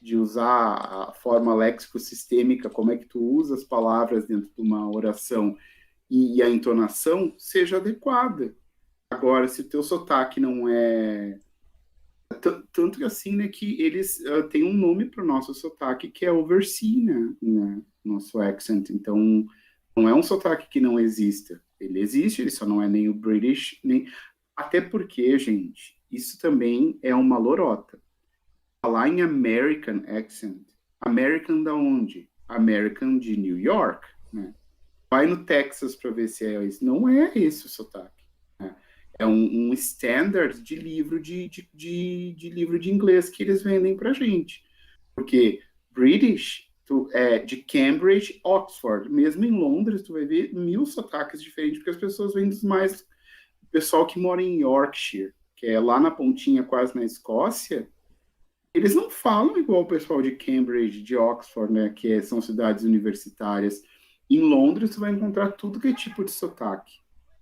de usar a forma léxico-sistêmica, como é que tu usa as palavras dentro de uma oração e a entonação seja adequada. Agora, se o teu sotaque não é... Tanto que assim, né, que eles têm um nome para o nosso sotaque, que é oversea, né, nosso accent. Então, não é um sotaque que não exista. Ele existe, ele só não é nem o British, nem... Até porque, gente, isso também é uma lorota. Falar em American accent, American da onde? American de New York, né? Vai no Texas para ver se é isso. Não é esse o sotaque, né? É um standard de livro de livro de inglês que eles vendem pra gente. Porque British é de Cambridge, Oxford. Mesmo em Londres, tu vai ver 1000 sotaques diferentes, porque as pessoas vêm dos mais... O pessoal que mora em Yorkshire, que é lá na pontinha, quase na Escócia, eles não falam igual o pessoal de Cambridge, de Oxford, né, são cidades universitárias. Em Londres, tu vai encontrar tudo que é tipo de sotaque,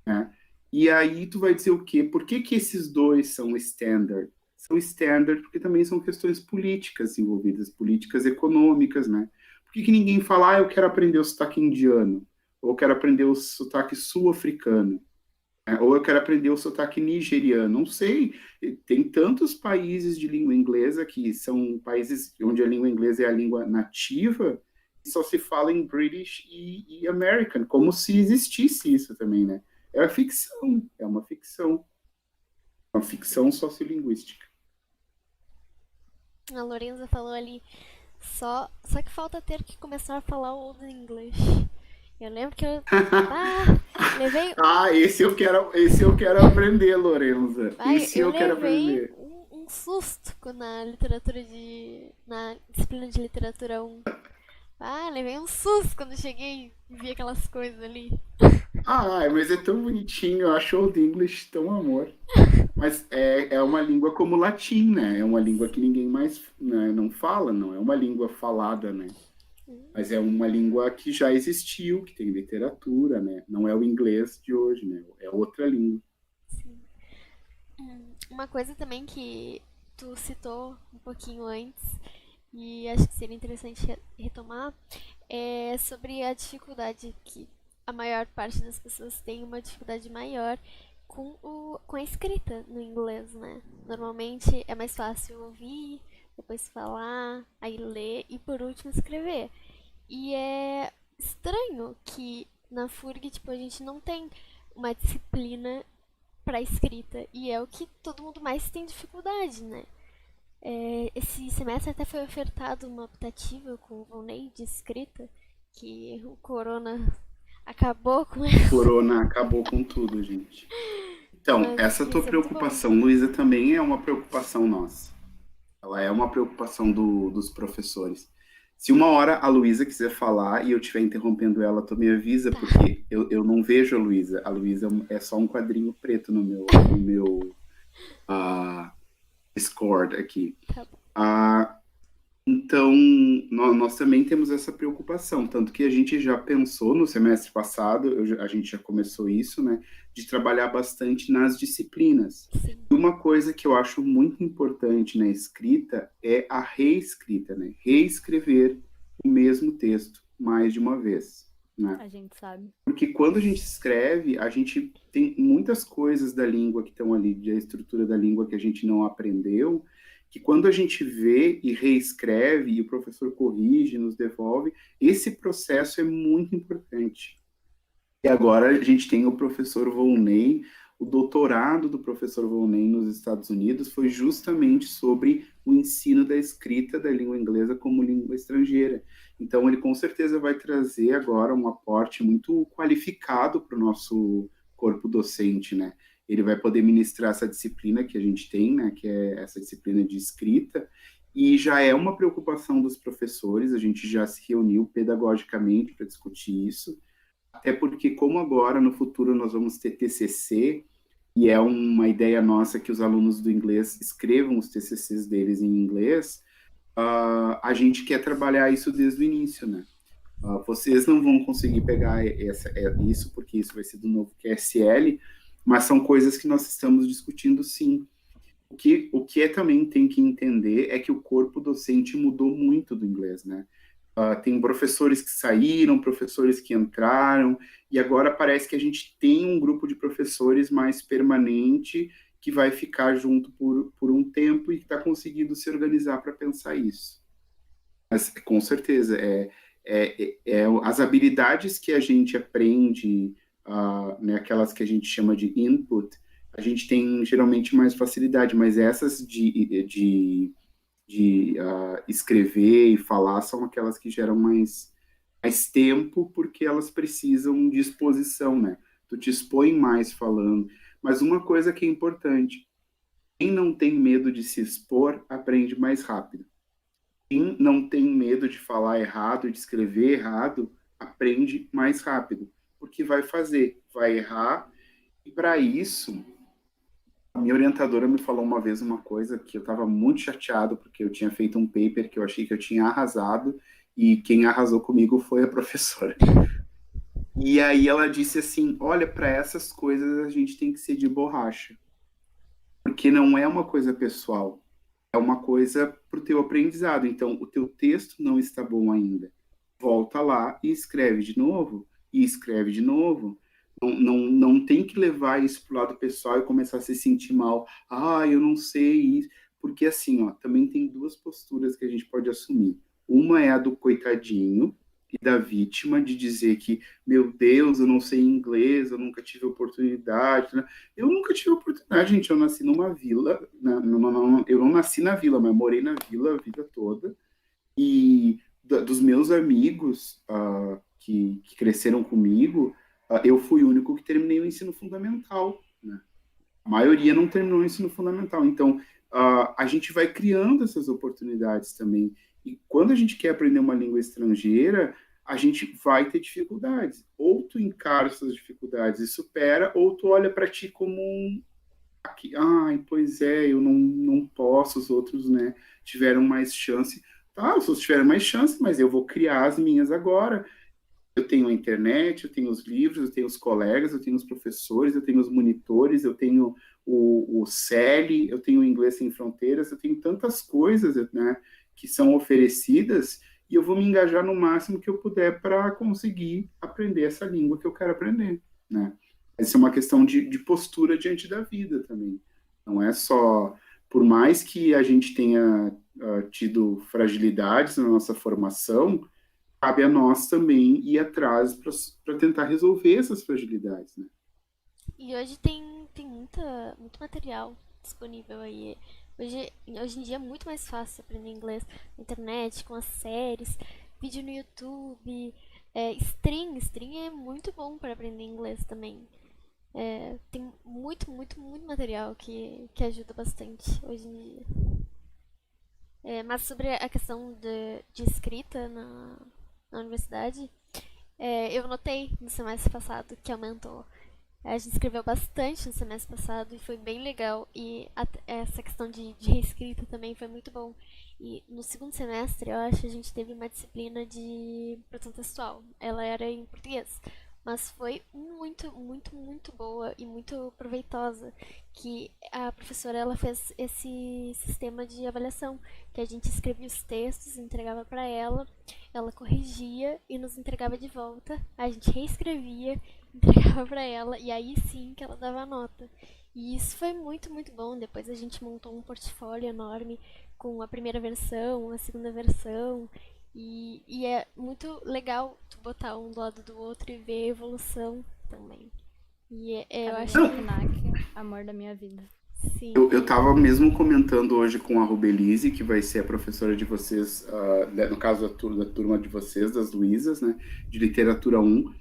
né? E aí tu vai dizer o quê? Por que que esses dois são standard? São standard porque também são questões políticas envolvidas, políticas econômicas, né? Por que que ninguém fala, eu quero aprender o sotaque indiano, ou eu quero aprender o sotaque sul-africano, né? Ou eu quero aprender o sotaque nigeriano? Não sei. Tem tantos países de língua inglesa que são países onde a língua inglesa é a língua nativa, e só se fala em British e American, como se existisse isso também, né? É uma ficção, uma ficção sociolinguística. A Lorenza falou ali, só que falta ter que começar a falar o Old English. Eu lembro que eu levei... esse eu quero aprender, Lorenza. Esse eu quero levei aprender. um susto na disciplina de literatura 1. Levei um susto quando cheguei e vi aquelas coisas ali. Mas é tão bonitinho, eu acho Old English tão amor. Mas é uma língua como o latim, né? É uma língua que ninguém mais, né, não fala, não é uma língua falada, né? Mas é uma língua que já existiu, que tem literatura, né? Não é o inglês de hoje, né? É outra língua. Sim. Uma coisa também que tu citou um pouquinho antes, e acho que seria interessante retomar, é sobre a dificuldade que a maior parte das pessoas tem uma dificuldade maior com a escrita no inglês, né? Normalmente é mais fácil ouvir, depois falar, aí ler e por último escrever. E é estranho que na FURG, tipo, a gente não tem uma disciplina para escrita. E é o que todo mundo mais tem dificuldade, né? Esse semestre até foi ofertado uma optativa com o Volney de escrita, que o corona acabou com ela. Corona acabou com tudo, gente. Então, Mas essa tua isso é muito preocupação, Luísa, também é uma preocupação nossa. Ela é uma preocupação dos professores. Se uma hora a Luísa quiser falar e eu estiver interrompendo ela, tu me avisa, Tá. porque eu não vejo a Luísa. A Luísa é só um quadrinho preto no meu Discord aqui. Tá bom. Ah, então, nós também temos essa preocupação, tanto que a gente já pensou no semestre passado, a gente já começou isso, né, de trabalhar bastante nas disciplinas. Sim. E uma coisa que eu acho muito importante na escrita é a reescrita, né, reescrever o mesmo texto mais de uma vez, né? A gente sabe. Porque quando a gente escreve, a gente tem muitas coisas da língua que estão ali, da estrutura da língua que a gente não aprendeu, que quando a gente vê e reescreve e o professor corrige, nos devolve, esse processo é muito importante. E agora a gente tem o professor Volney, o doutorado do professor Volney nos Estados Unidos foi justamente sobre o ensino da escrita da língua inglesa como língua estrangeira. Então, ele com certeza vai trazer agora um aporte muito qualificado para o nosso corpo docente, né? Ele vai poder ministrar essa disciplina que a gente tem, né? Que é essa disciplina de escrita, e já é uma preocupação dos professores, a gente já se reuniu pedagogicamente para discutir isso, até porque, como agora no futuro nós vamos ter TCC, e é uma ideia nossa que os alunos do inglês escrevam os TCCs deles em inglês, a gente quer trabalhar isso desde o início, né? Vocês não vão conseguir pegar isso, porque isso vai ser do novo QSL, mas são coisas que nós estamos discutindo sim. O que também tem que entender é que o corpo docente mudou muito do inglês, né? Tem professores que saíram, professores que entraram, e agora parece que a gente tem um grupo de professores mais permanente que vai ficar junto por um tempo e que está conseguindo se organizar para pensar isso. Mas, com certeza, as habilidades que a gente aprende, né, aquelas que a gente chama de input, a gente tem geralmente mais facilidade, mas essas de escrever e falar são aquelas que geram mais tempo, porque elas precisam de exposição, né? Tu te expõe mais falando. Mas uma coisa que é importante, quem não tem medo de se expor, aprende mais rápido. Quem não tem medo de falar errado, de escrever errado, aprende mais rápido, porque vai fazer, vai errar, e para isso a minha orientadora me falou uma vez uma coisa que eu estava muito chateado, porque eu tinha feito um paper que eu achei que eu tinha arrasado, e quem arrasou comigo foi a professora. E aí ela disse assim: olha, para essas coisas a gente tem que ser de borracha, porque não é uma coisa pessoal, é uma coisa para o teu aprendizado. Então, o teu texto não está bom ainda. Volta lá e escreve de novo, e escreve de novo. Não tem que levar isso para o lado pessoal e começar a se sentir mal. Ah, eu não sei isso. Porque assim, ó, também tem duas posturas que a gente pode assumir. Uma é a do coitadinho e da vítima de dizer que, meu Deus, eu não sei inglês, eu nunca tive oportunidade, né? Eu nunca tive oportunidade, gente. Eu nasci numa vila, né? Eu não nasci na vila, mas morei na vila a vida toda. E dos meus amigos que cresceram comigo, eu fui o único que terminei o ensino fundamental, né? A maioria não terminou o ensino fundamental. Então, a gente vai criando essas oportunidades também. E quando a gente quer aprender uma língua estrangeira, a gente vai ter dificuldades. Ou tu encara essas dificuldades e supera, ou tu olha para ti como um. Aqui, ai, pois é, eu não posso, os outros, né, tiveram mais chance. Tá, os outros tiveram mais chance, mas eu vou criar as minhas agora. Eu tenho a internet, eu tenho os livros, eu tenho os colegas, eu tenho os professores, eu tenho os monitores, eu tenho o CELI, eu tenho o Inglês Sem Fronteiras, eu tenho tantas coisas, né, que são oferecidas e eu vou me engajar no máximo que eu puder para conseguir aprender essa língua que eu quero aprender, né? Essa é uma questão de postura diante da vida também. Não é só, por mais que a gente tenha tido fragilidades na nossa formação, cabe a nós também ir atrás para tentar resolver essas fragilidades, né? E hoje tem muito material disponível aí. Hoje em dia é muito mais fácil aprender inglês na internet, com as séries, vídeo no YouTube, stream é muito bom para aprender inglês também. Tem muito material que ajuda bastante hoje em dia. Mas sobre a questão de escrita na universidade, eu notei no semestre passado que aumentou. A gente escreveu bastante no semestre passado e foi bem legal. E essa questão de reescrita também foi muito bom. E no segundo semestre, eu acho, a gente teve uma disciplina de produção textual. Ela era em português. Mas foi muito, muito, muito boa e muito proveitosa. Que a professora ela fez esse sistema de avaliação. Que a gente escrevia os textos, entregava para ela corrigia e nos entregava de volta. A gente reescrevia, entregava pra ela e aí sim que ela dava a nota. E isso foi muito, muito bom. Depois a gente montou um portfólio enorme com a primeira versão, a segunda versão. E é muito legal tu botar um do lado do outro e ver a evolução também. Eu acho Carolina Não, que Knack, amor da minha vida. sim. eu tava mesmo comentando hoje com a Rubelise, que vai ser a professora de vocês, no caso da turma de vocês, das Luísas, né, de literatura um,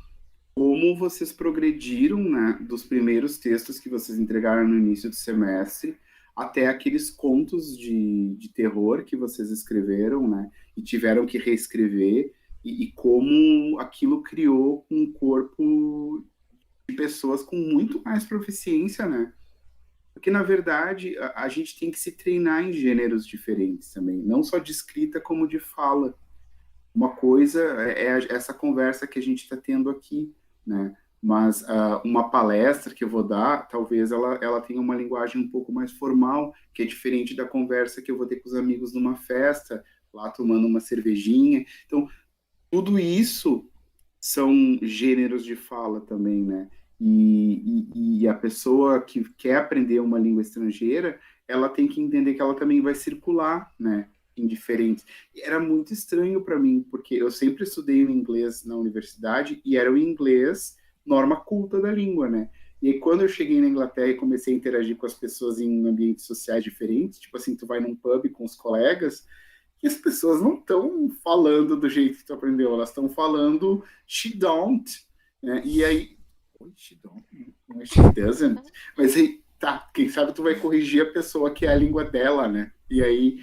como vocês progrediram, né, dos primeiros textos que vocês entregaram no início do semestre até aqueles contos de terror que vocês escreveram, né, e tiveram que reescrever, e como aquilo criou um corpo de pessoas com muito mais proficiência, né? Porque, na verdade, a gente tem que se treinar em gêneros diferentes também, não só de escrita como de fala. Uma coisa é essa conversa que a gente está tendo aqui, né? Mas uma palestra que eu vou dar, talvez ela tenha uma linguagem um pouco mais formal, que é diferente da conversa que eu vou ter com os amigos numa festa, lá tomando uma cervejinha. Então, tudo isso são gêneros de fala também, né? E a pessoa que quer aprender uma língua estrangeira, ela tem que entender que ela também vai circular, né? Em diferentes. E era muito estranho para mim, porque eu sempre estudei o inglês na universidade e era o inglês norma culta da língua, né? E aí, quando eu cheguei na Inglaterra e comecei a interagir com as pessoas em ambientes sociais diferentes, tipo assim, tu vai num pub com os colegas, que as pessoas não estão falando do jeito que tu aprendeu, elas estão falando she don't, né? E aí, she don't, não é she doesn't, mas aí, tá, quem sabe tu vai corrigir a pessoa que é a língua dela, né? E aí,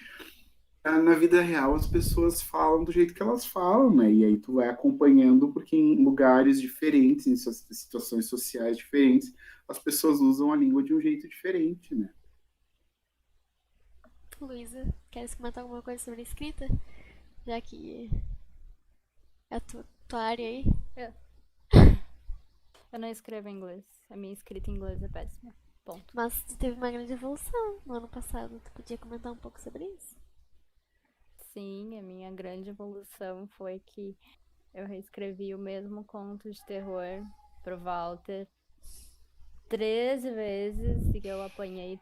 na vida real, as pessoas falam do jeito que elas falam, né? E aí tu vai acompanhando, porque em lugares diferentes, em situações sociais diferentes, as pessoas usam a língua de um jeito diferente, né? Luísa, queres comentar alguma coisa sobre a escrita? Já que é a tua área aí. Eu, eu não escrevo em inglês. A minha escrita em inglês é péssima. Ponto. Mas tu teve uma grande evolução no ano passado. Tu podia comentar um pouco sobre isso? Sim, a minha grande evolução foi que eu reescrevi o mesmo conto de terror pro Walter 13 vezes e que eu apanhei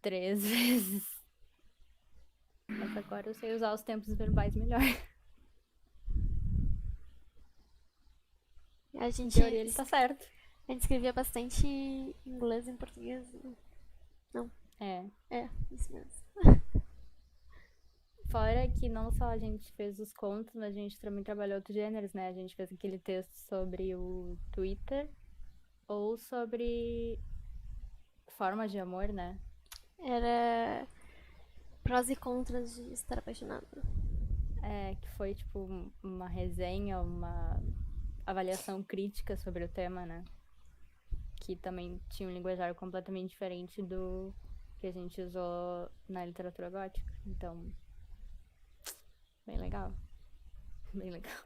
3 vezes. Mas agora eu sei usar os tempos verbais melhor. A Em gente, teoria ele tá certo. a gente escrevia bastante em inglês e em português. Não, É. isso mesmo. Fora que não só a gente fez os contos, mas a gente também trabalhou outros gêneros, né? A gente fez aquele texto sobre o Twitter ou sobre formas de amor, né? Era prós e contras de estar apaixonado. É, que foi tipo uma resenha, uma avaliação crítica sobre o tema, né? Que também tinha um linguajar completamente diferente do que a gente usou na literatura gótica. Então, bem legal. Bem legal.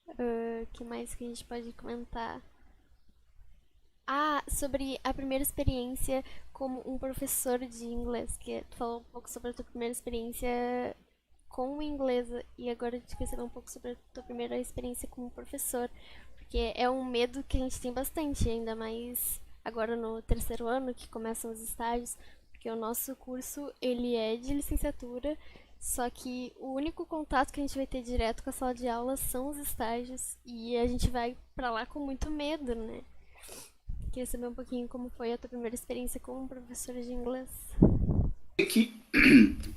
O que mais que a gente pode comentar? Ah, sobre a primeira experiência como um professor de inglês, que tu falou um pouco sobre a tua primeira experiência com o inglês e agora a gente quer saber um pouco sobre a tua primeira experiência como professor, porque é um medo que a gente tem bastante, ainda mais agora no terceiro ano que começam os estágios, porque o nosso curso ele é de licenciatura, só que o único contato que a gente vai ter direto com a sala de aula são os estágios e a gente vai pra lá com muito medo, né? Queria saber um pouquinho como foi a tua primeira experiência como professora de inglês. É que,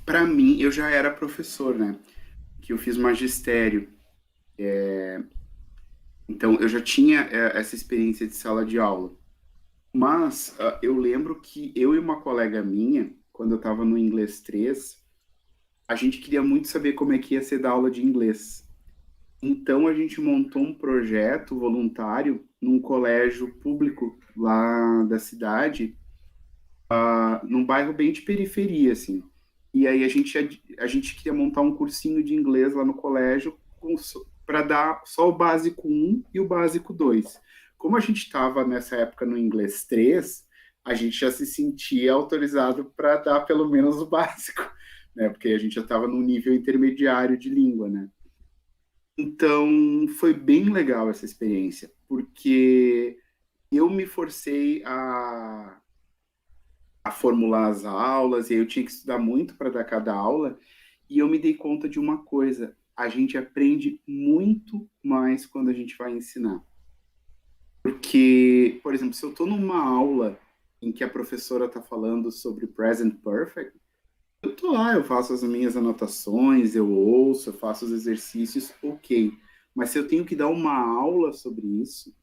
para mim, eu já era professor, né? Que eu fiz magistério. Então, eu já tinha essa experiência de sala de aula. Mas eu lembro que eu e uma colega minha, quando eu estava no inglês 3, a gente queria muito saber como é que ia ser dar aula de inglês. Então a gente montou um projeto voluntário num colégio público lá da cidade, num bairro bem de periferia, assim. E aí a gente queria montar um cursinho de inglês lá no colégio para dar só o básico um e o básico 2. Como a gente estava nessa época no inglês 3, a gente já se sentia autorizado para dar pelo menos o básico, né? Porque a gente já estava no nível intermediário de língua, né? Então, foi bem legal essa experiência, porque eu me forcei a formular as aulas, e aí eu tinha que estudar muito para dar cada aula, e eu me dei conta de uma coisa: a gente aprende muito mais quando a gente vai ensinar. Porque, por exemplo, se eu estou numa aula em que a professora está falando sobre present perfect, eu tô lá, eu faço as minhas anotações, eu ouço, eu faço os exercícios, ok. Mas se eu tenho que dar uma aula sobre isso,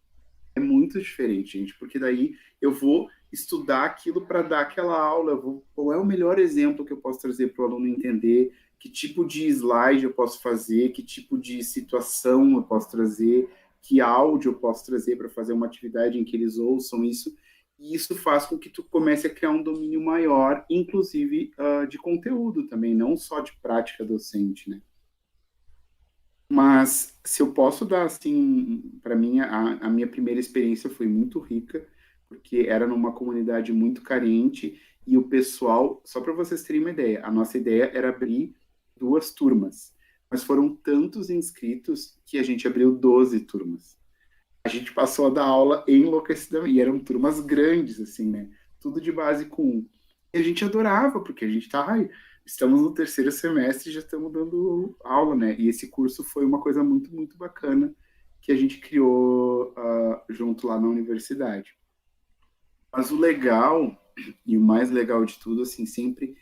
é muito diferente, gente, porque daí eu vou estudar aquilo para dar aquela aula, qual é o melhor exemplo que eu posso trazer para o aluno entender, que tipo de slide eu posso fazer, que tipo de situação eu posso trazer, que áudio eu posso trazer para fazer uma atividade em que eles ouçam isso, e isso faz com que tu comece a criar um domínio maior, inclusive de conteúdo também, não só de prática docente, né? Mas se eu posso dar assim, para mim a minha primeira experiência foi muito rica, porque era numa comunidade muito carente e o pessoal, só para vocês terem uma ideia, a nossa ideia era abrir 2 turmas, mas foram tantos inscritos que a gente abriu 12 turmas. A gente passou a dar aula enlouquecidamente, e eram turmas grandes, assim, né? Tudo de básico um. E a gente adorava, porque a gente tá, estamos no terceiro semestre e já estamos dando aula, né? E esse curso foi uma coisa muito, muito bacana que a gente criou junto lá na universidade. Mas o legal, e o mais legal de tudo, assim, sempre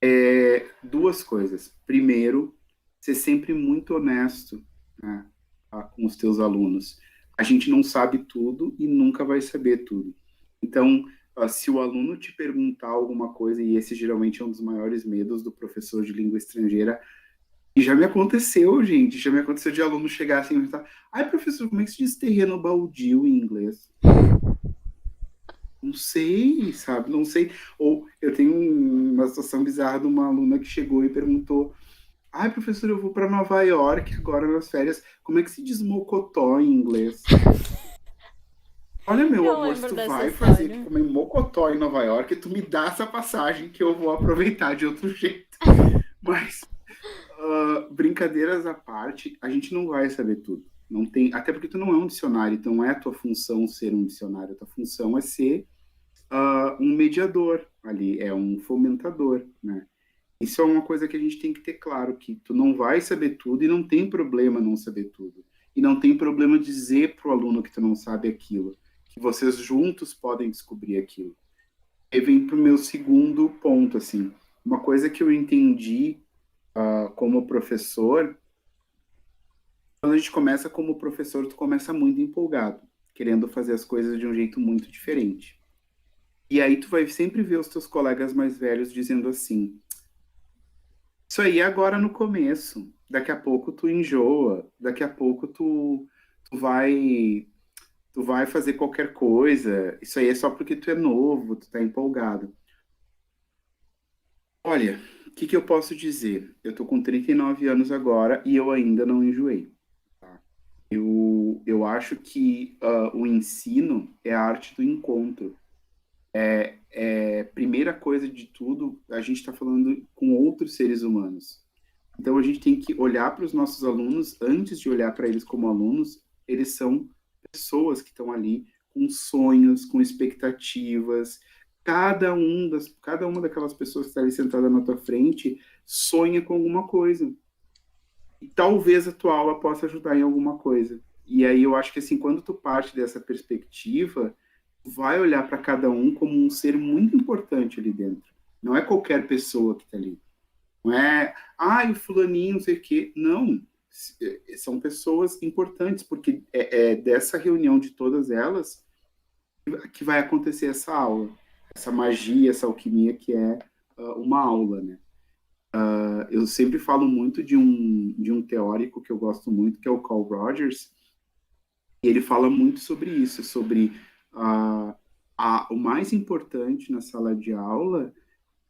é 2 coisas. Primeiro, ser sempre muito honesto, né, com os teus alunos. A gente não sabe tudo e nunca vai saber tudo. Então, se o aluno te perguntar alguma coisa, e esse geralmente é um dos maiores medos do professor de língua estrangeira, e já me aconteceu, gente, já me aconteceu de aluno chegar assim e perguntar: ai, professor, como é que se diz terreno baldio em inglês? Não sei, sabe? Não sei. Ou eu tenho uma situação bizarra de uma aluna que chegou e perguntou: ai, professor, eu vou para Nova York agora nas férias. Como é que se diz mocotó em inglês? Olha, meu Eu amor, se lembro tu dessa vai fazer história. comer mocotó em Nova York, tu me dá essa passagem que eu vou aproveitar de outro jeito. Mas, brincadeiras à parte, a gente não vai saber tudo. Não tem, até porque tu não é um dicionário, então não é a tua função ser um dicionário. A tua função é ser um mediador ali, é um fomentador, né? Isso é uma coisa que a gente tem que ter claro, que tu não vai saber tudo e não tem problema não saber tudo. E não tem problema dizer para o aluno que tu não sabe aquilo, que vocês juntos podem descobrir aquilo. E vem para o meu segundo ponto, assim, uma coisa que eu entendi como professor, quando a gente começa como professor, tu começa muito empolgado, querendo fazer as coisas de um jeito muito diferente. E aí tu vai sempre ver os teus colegas mais velhos dizendo assim: isso aí é agora no começo. Daqui a pouco tu enjoa, daqui a pouco tu vai tu vai fazer qualquer coisa. Isso aí é só porque tu é novo, tu tá empolgado. Olha, o que que eu posso dizer? Eu tô com 39 anos agora e eu ainda não enjoei. Eu acho que o ensino é a arte do encontro. Primeira coisa de tudo, a gente está falando com outros seres humanos. Então a gente tem que olhar para os nossos alunos, antes de olhar para eles como alunos, eles são pessoas que estão ali com sonhos, com expectativas. Cada uma daquelas pessoas que está ali sentada na tua frente sonha com alguma coisa. E talvez a tua aula possa ajudar em alguma coisa. E aí eu acho que assim, quando tu parte dessa perspectiva, tu vai olhar para cada um como um ser muito importante ali dentro. Não é qualquer pessoa que está ali. Não é, o fulaninho, não sei o quê. Não, são pessoas importantes, porque é dessa reunião de todas elas que vai acontecer essa aula, essa magia, essa alquimia que é uma aula, né? Eu sempre falo muito de um teórico que eu gosto muito, que é o Carl Rogers, e ele fala muito sobre isso, sobre ah, o mais importante na sala de aula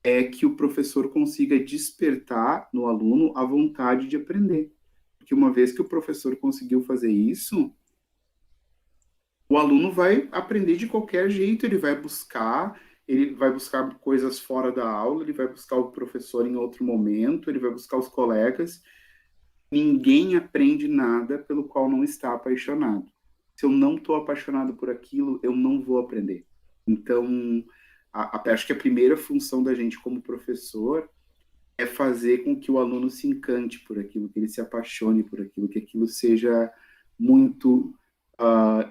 é que o professor consiga despertar no aluno a vontade de aprender. Porque uma vez que o professor conseguiu fazer isso, o aluno vai aprender de qualquer jeito, ele vai buscar coisas fora da aula, ele vai buscar o professor em outro momento, ele vai buscar os colegas. Ninguém aprende nada pelo qual não está apaixonado. Se eu não estou apaixonado por aquilo, eu não vou aprender. Então, acho que a primeira função da gente como professor é fazer com que o aluno se encante por aquilo, que ele se apaixone por aquilo, que aquilo seja muito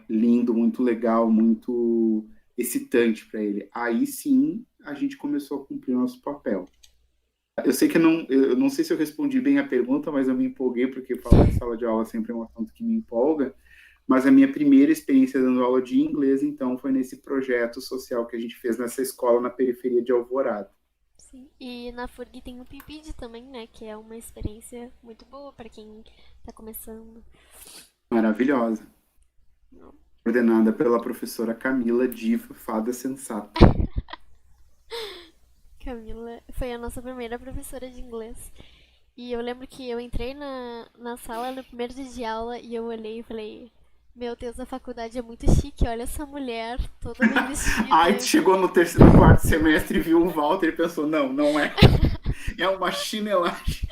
lindo, muito legal, muito excitante para ele. Aí sim a gente começou a cumprir o nosso papel. Eu sei que eu não sei se eu respondi bem a pergunta, mas eu me empolguei porque falar de sala de aula sempre é um assunto que me empolga. Mas a minha primeira experiência dando aula de inglês, então, foi nesse projeto social que a gente fez nessa escola na periferia de Alvorada. Sim. E na FURG tem o PIBID também, né? Que é uma experiência muito boa pra quem tá começando. Maravilhosa. Não. Coordenada pela professora Camila Diva, fada sensata. Camila foi a nossa primeira professora de inglês. E eu lembro que eu entrei na sala no primeiro dia de aula e eu olhei e falei: Meu Deus, a faculdade é muito chique, olha essa mulher toda bem Aí vestida. chegou no terceiro, no quarto semestre e viu o Walter e pensou, não, não é. É uma chinelagem.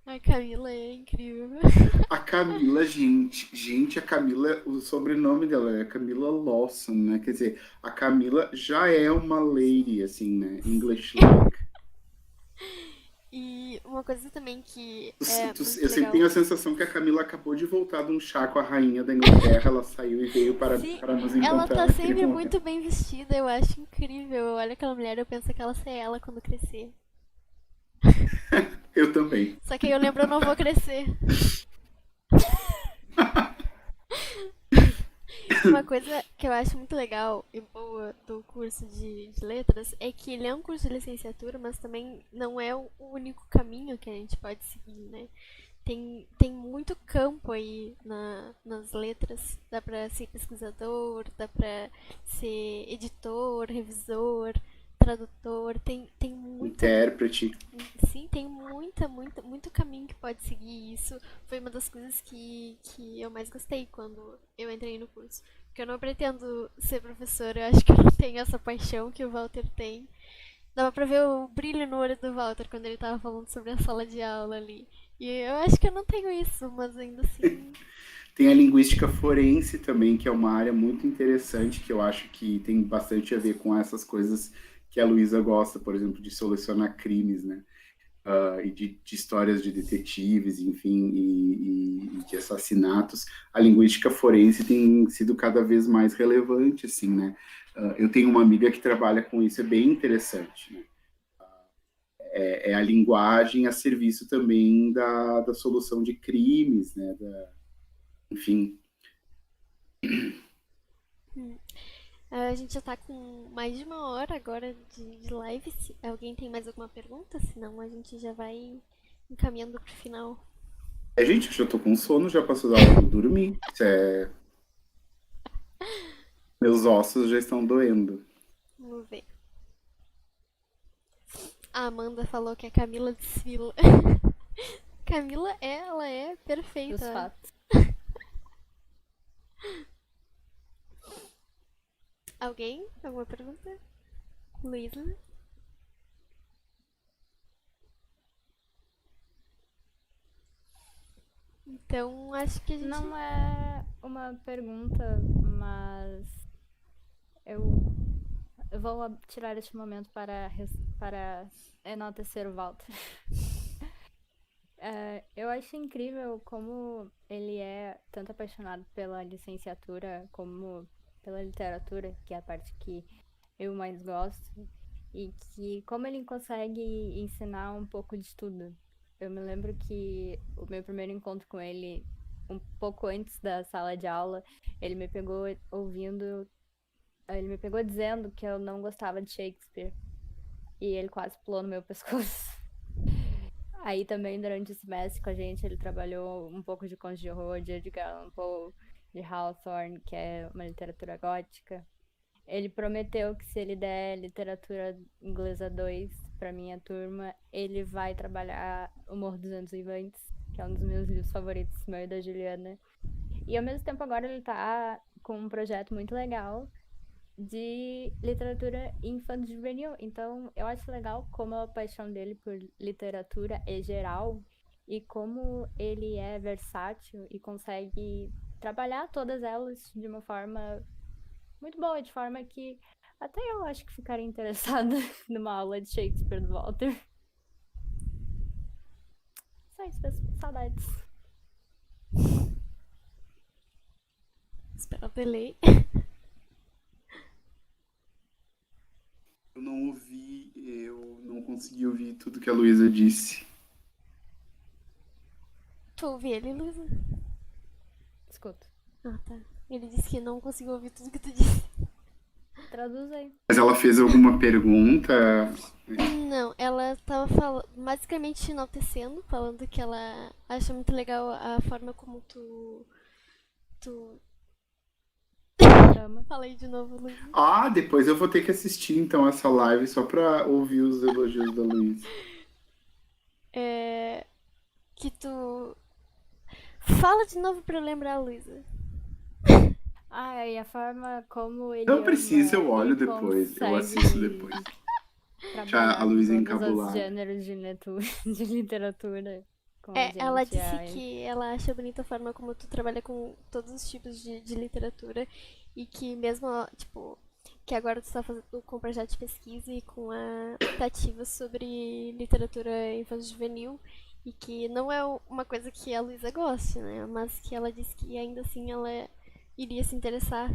A Camila é incrível. A Camila, gente, a Camila, o sobrenome dela é Camila Lawson, né? Quer dizer, a Camila já é uma lady, assim, né? English like. E uma coisa também que é muito Eu sempre legal. tenho a sensação que a Camila acabou de voltar de um chá com a rainha da Inglaterra, ela saiu e veio Sim, para nos ela encontrar tá naquele sempre momento. muito bem vestida, eu acho incrível. Eu olho aquela mulher, eu penso que ela ser ela quando crescer. Eu também. Só que aí eu lembro, eu não vou crescer. Uma coisa que eu acho muito legal e boa do curso de letras é que ele é um curso de licenciatura, mas também não é o único caminho que a gente pode seguir, né? Tem muito campo aí nas letras. Dá pra ser pesquisador, dá pra ser editor, revisor, tradutor. Tem muita. Intérprete. Sim, tem muito caminho que pode seguir. Isso foi uma das coisas que eu mais gostei quando eu entrei no curso. Porque eu não pretendo ser professora, eu acho que eu não tenho essa paixão que o Walter tem. Dava pra ver o brilho no olho do Walter quando ele tava falando sobre a sala de aula ali. E eu acho que eu não tenho isso, mas ainda assim. Tem a linguística forense também, que é uma área muito interessante, que eu acho que tem bastante a ver com essas coisas que a Luísa gosta, por exemplo, de solucionar crimes, né? E de histórias de detetives, enfim, e de assassinatos. A linguística forense tem sido cada vez mais relevante, assim, né? Eu tenho uma amiga que trabalha com isso, é bem interessante, né? É a linguagem a serviço também da solução de crimes, né? Enfim. Hum. A gente já tá com mais de uma hora agora de live. Se alguém tem mais alguma pergunta, senão a gente já vai encaminhando pro final. Gente, eu já tô com sono, já passou da hora de dormir. Meus ossos já estão doendo. Vamos ver. A Amanda falou que a Camila desfila. Camila, ela é Dos perfeita. fatos. Alguém? Alguma pergunta? Luísa? Então, acho que a gente... Não é uma pergunta, mas eu vou tirar este momento para enaltecer o Walter. Eu acho incrível como ele é tanto apaixonado pela licenciatura como pela literatura, que é a parte que eu mais gosto, e que como ele consegue ensinar um pouco de tudo. Eu me lembro que o meu primeiro encontro com ele, um pouco antes da sala de aula, ele me pegou ouvindo, ele me pegou dizendo que eu não gostava de Shakespeare. e ele quase pulou no meu pescoço. Aí também durante o semestre com a gente ele trabalhou um pouco de Contos de Horror, de Edgar Allan Poe, de Hawthorne, que é uma literatura gótica. Ele prometeu que se ele der literatura inglesa 2 para minha turma, ele vai trabalhar O Morro dos Ventos Vivantes, que é um dos meus livros favoritos, meu e da Juliana. E ao mesmo tempo agora ele tá com um projeto muito legal de literatura infanto-juvenil. Então eu acho legal como a paixão dele por literatura é geral e como ele é versátil e consegue trabalhar todas elas de uma forma muito boa, de forma que até eu acho que ficaria interessada numa aula de Shakespeare do Walter. Só isso, saudades. Espera o delay. Eu não consegui ouvir tudo que a Luísa disse. Tu ouviu ele, Luísa? Escuta. Ah, tá. Ele disse que não conseguiu ouvir tudo que tu disse. Traduz aí. Mas ela fez alguma pergunta? Não, ela tava basicamente te enaltecendo, falando que ela acha muito legal a forma como tu... Chama. Falei de novo, Luísa. Ah, depois eu vou ter que assistir então essa live só pra ouvir os elogios da Luísa. Que tu... Fala de novo pra eu lembrar, Luísa. Ah, e a forma como ele Não precisa, ama eu olho e depois, eu consegue assisto depois. Deixa a trabalhar Luísa todos os encabular. gêneros de literatura com a Ela gente. disse que ela acha bonita a forma como tu trabalha com todos os tipos de literatura e que mesmo, tipo, que agora tu tá fazendo com o projeto de pesquisa e com a optativa sobre literatura infanto-juvenil e que não é uma coisa que a Luísa goste, né? Mas que ela disse que ainda assim ela iria se interessar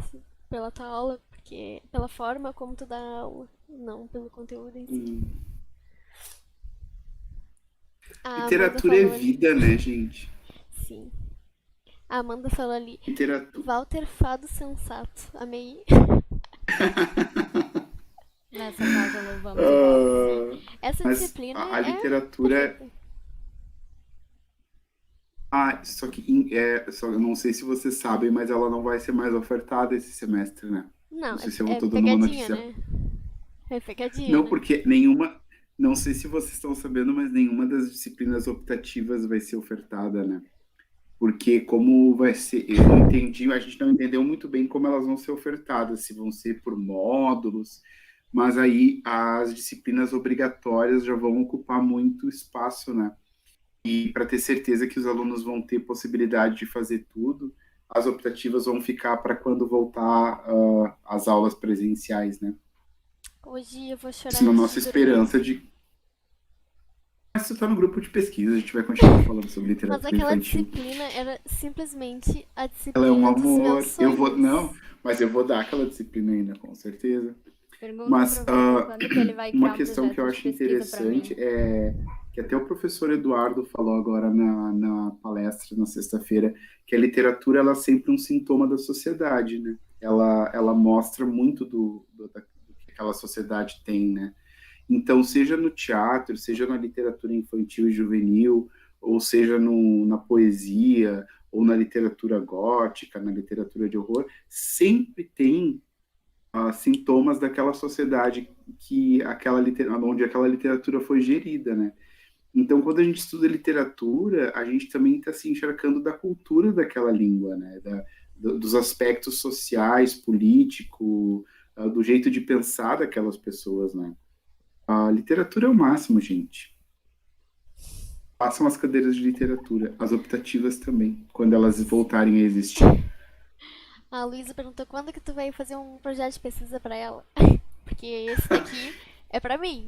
pela tua aula, porque pela forma como tu dá a aula, não pelo conteúdo em si. A Amanda Literatura é falou ali. vida, né, gente? Sim. A Amanda falou ali. Literatura. Walter Fado Sensato. Amei. Nessa casa louvamos o Walter. Essa Mas disciplina a é literatura. perfeita. Ah, só que só, eu não sei se vocês sabem, mas ela não vai ser mais ofertada esse semestre, né? Não, Não sei se eu é tô dando uma pegadinha, notícia. né? É pegadinha, Não, né? porque nenhuma. Não sei se vocês estão sabendo, mas nenhuma das disciplinas optativas vai ser ofertada, né? Porque como vai ser, eu não entendi, a gente não entendeu muito bem como elas vão ser ofertadas, se vão ser por módulos, mas aí as disciplinas obrigatórias já vão ocupar muito espaço, né? E para ter certeza que os alunos vão ter possibilidade de fazer tudo, as optativas vão ficar para quando voltar as aulas presenciais, né? Hoje eu vou chorar Isso na antes nossa de dormir. esperança de. Mas isso está no grupo de pesquisa, a gente vai continuar falando sobre Mas literatura aquela infantil. disciplina era simplesmente a Ela é um disciplina dos meus amor. Eu vou. sonhos. Não, mas eu vou dar aquela disciplina ainda, com certeza. Pergunta Mas pro Walter quando que ele vai uma criar um questão que eu projeto de acho pesquisa pra interessante mim. é que até o professor Eduardo falou agora na palestra, na sexta-feira, que a literatura ela é sempre um sintoma da sociedade, né? Ela mostra muito do que aquela sociedade tem, né? Então, seja no teatro, seja na literatura infantil e juvenil, ou seja na poesia, ou na literatura gótica, na literatura de horror, sempre tem sintomas daquela sociedade onde aquela literatura foi gerida, né? Então, quando a gente estuda literatura, a gente também está se encharcando da cultura daquela língua, né? Dos aspectos sociais, político, do jeito de pensar daquelas pessoas, né? A literatura é o máximo, gente. Façam as cadeiras de literatura, as optativas também, quando elas voltarem a existir. A Luísa perguntou quando que tu vai fazer um projeto de pesquisa pra ela. Porque esse daqui é pra mim.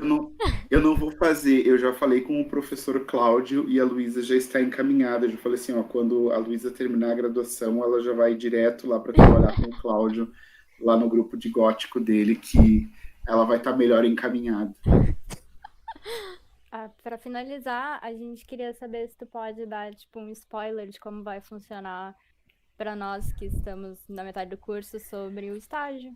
Eu não vou fazer, eu já falei com o professor Cláudio e a Luísa já está encaminhada. Eu já falei assim, ó, quando a Luísa terminar a graduação, ela já vai direto lá para trabalhar com o Cláudio, lá no grupo de gótico dele, que ela vai estar melhor encaminhada. Pra finalizar, a gente queria saber se tu pode dar, tipo, um spoiler de como vai funcionar pra nós que estamos na metade do curso sobre o estágio.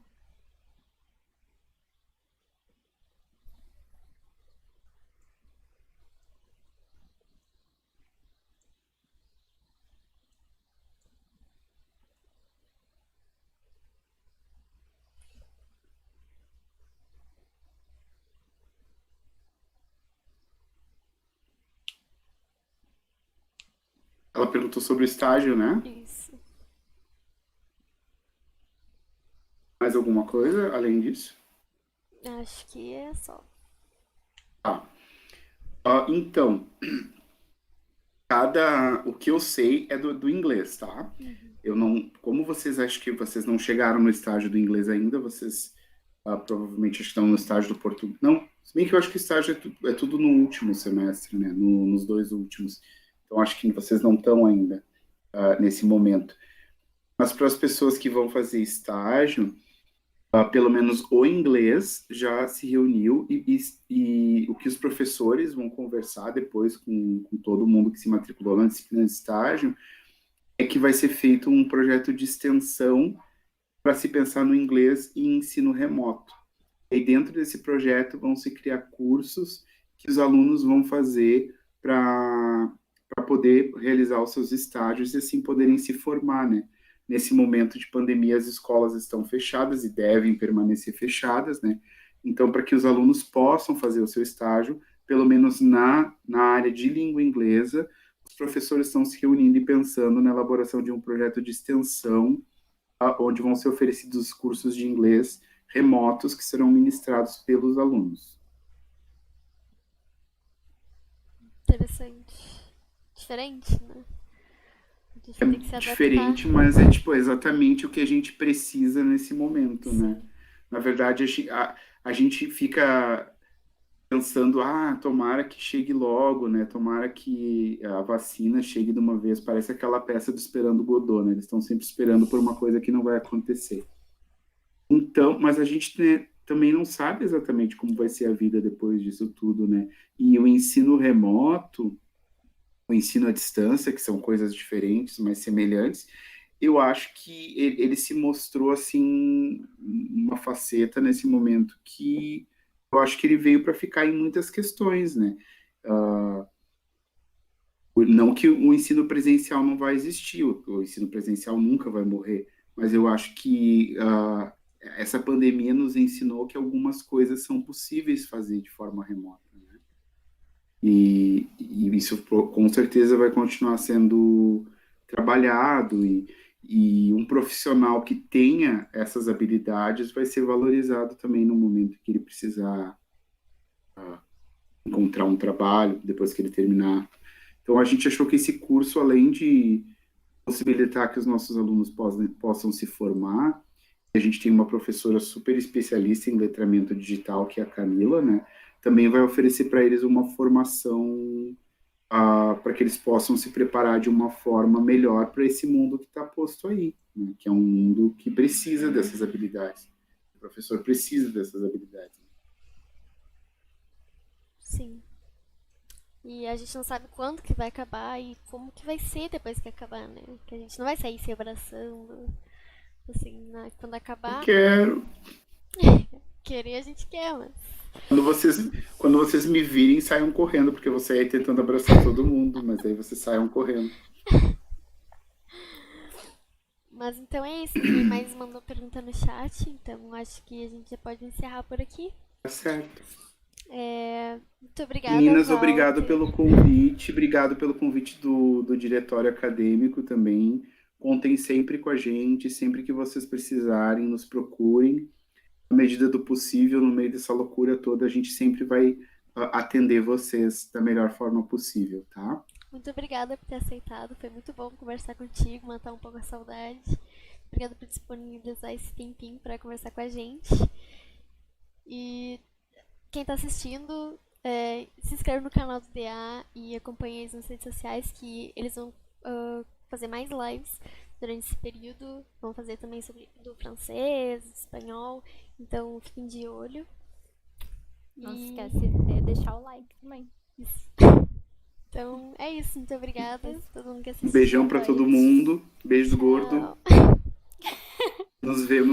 Ela perguntou sobre o estágio, né? Isso. Mais alguma coisa além disso? Acho que é só. Tá. Então, o que eu sei é do inglês, tá? Uhum. Eu não, como vocês acham que vocês não chegaram no estágio do inglês ainda, vocês provavelmente estão no estágio do português. Não, se bem que eu acho que o estágio é tudo no último semestre, né? Nos dois últimos. Então acho que vocês não estão ainda nesse momento. Mas para as pessoas que vão fazer estágio, pelo menos o inglês já se reuniu e o que os professores vão conversar depois com todo mundo que se matriculou na disciplina de estágio é que vai ser feito um projeto de extensão para se pensar no inglês e ensino remoto. E dentro desse projeto vão se criar cursos que os alunos vão fazer para poder realizar os seus estágios e assim poderem se formar, né? Nesse momento de pandemia, as escolas estão fechadas e devem permanecer fechadas, né? Então, para que os alunos possam fazer o seu estágio, pelo menos na área de língua inglesa, os professores estão se reunindo e pensando na elaboração de um projeto de extensão, onde vão ser oferecidos cursos de inglês remotos que serão ministrados pelos alunos. Interessante. Diferente, né? A gente É vai ter que se adaptar. diferente, mas é tipo exatamente o que a gente precisa nesse momento, né? Sim. Na verdade, a gente fica pensando, tomara que chegue logo, né? Tomara que a vacina chegue de uma vez. Parece aquela peça do Esperando Godot, né? Eles estão sempre esperando por uma coisa que não vai acontecer. Então, mas a gente, né, também não sabe exatamente como vai ser a vida depois disso tudo, né? E o ensino remoto, o ensino à distância, que são coisas diferentes, mas semelhantes, eu acho que ele se mostrou assim uma faceta nesse momento que eu acho que ele veio para ficar em muitas questões, né? Não que o ensino presencial não vai existir, o ensino presencial nunca vai morrer, mas eu acho que essa pandemia nos ensinou que algumas coisas são possíveis fazer de forma remota, né? E isso com certeza vai continuar sendo trabalhado e um profissional que tenha essas habilidades vai ser valorizado também no momento que ele precisar encontrar um trabalho depois que ele terminar. Então a gente achou que esse curso, além de possibilitar que os nossos alunos possam se formar, a gente tem uma professora super especialista em letramento digital, que é a Camila, né? Também vai oferecer para eles uma formação para que eles possam se preparar de uma forma melhor para esse mundo que está posto aí, né? Que é um mundo que precisa dessas habilidades. O professor precisa dessas habilidades. Sim. E a gente não sabe quando que vai acabar e como que vai ser depois que acabar, né? Que a gente não vai sair se abraçando, assim, né? Quando Eu acabar, quero. querer a gente quer, mas... Quando vocês, quando vocês me virem, saiam correndo, porque eu vou sair tentando abraçar todo mundo, mas aí vocês saiam correndo. Mas então é isso, ninguém mais mandou pergunta no chat, então acho que a gente já pode encerrar por aqui. Tá certo. Muito obrigada, Meninas, Walter. obrigado pelo convite do diretório acadêmico também. Contem sempre com a gente, sempre que vocês precisarem, nos procurem. Na medida do possível, no meio dessa loucura toda, a gente sempre vai atender vocês da melhor forma possível, tá? Muito obrigada por ter aceitado, foi muito bom conversar contigo, matar um pouco a saudade. Obrigada por disponibilizar esse tempinho para conversar com a gente. E quem tá assistindo, se inscreve no canal do DA e acompanhe eles nas redes sociais que eles vão fazer mais lives durante esse período. Vão fazer também sobre do francês, do espanhol, então fiquem de olho. Não se E esquece de deixar o like também. isso. Então é isso, muito obrigada a todo mundo que Um assistiu. beijão Boa para todo noite. mundo. Beijo gordo. Tchau. Nos vemos.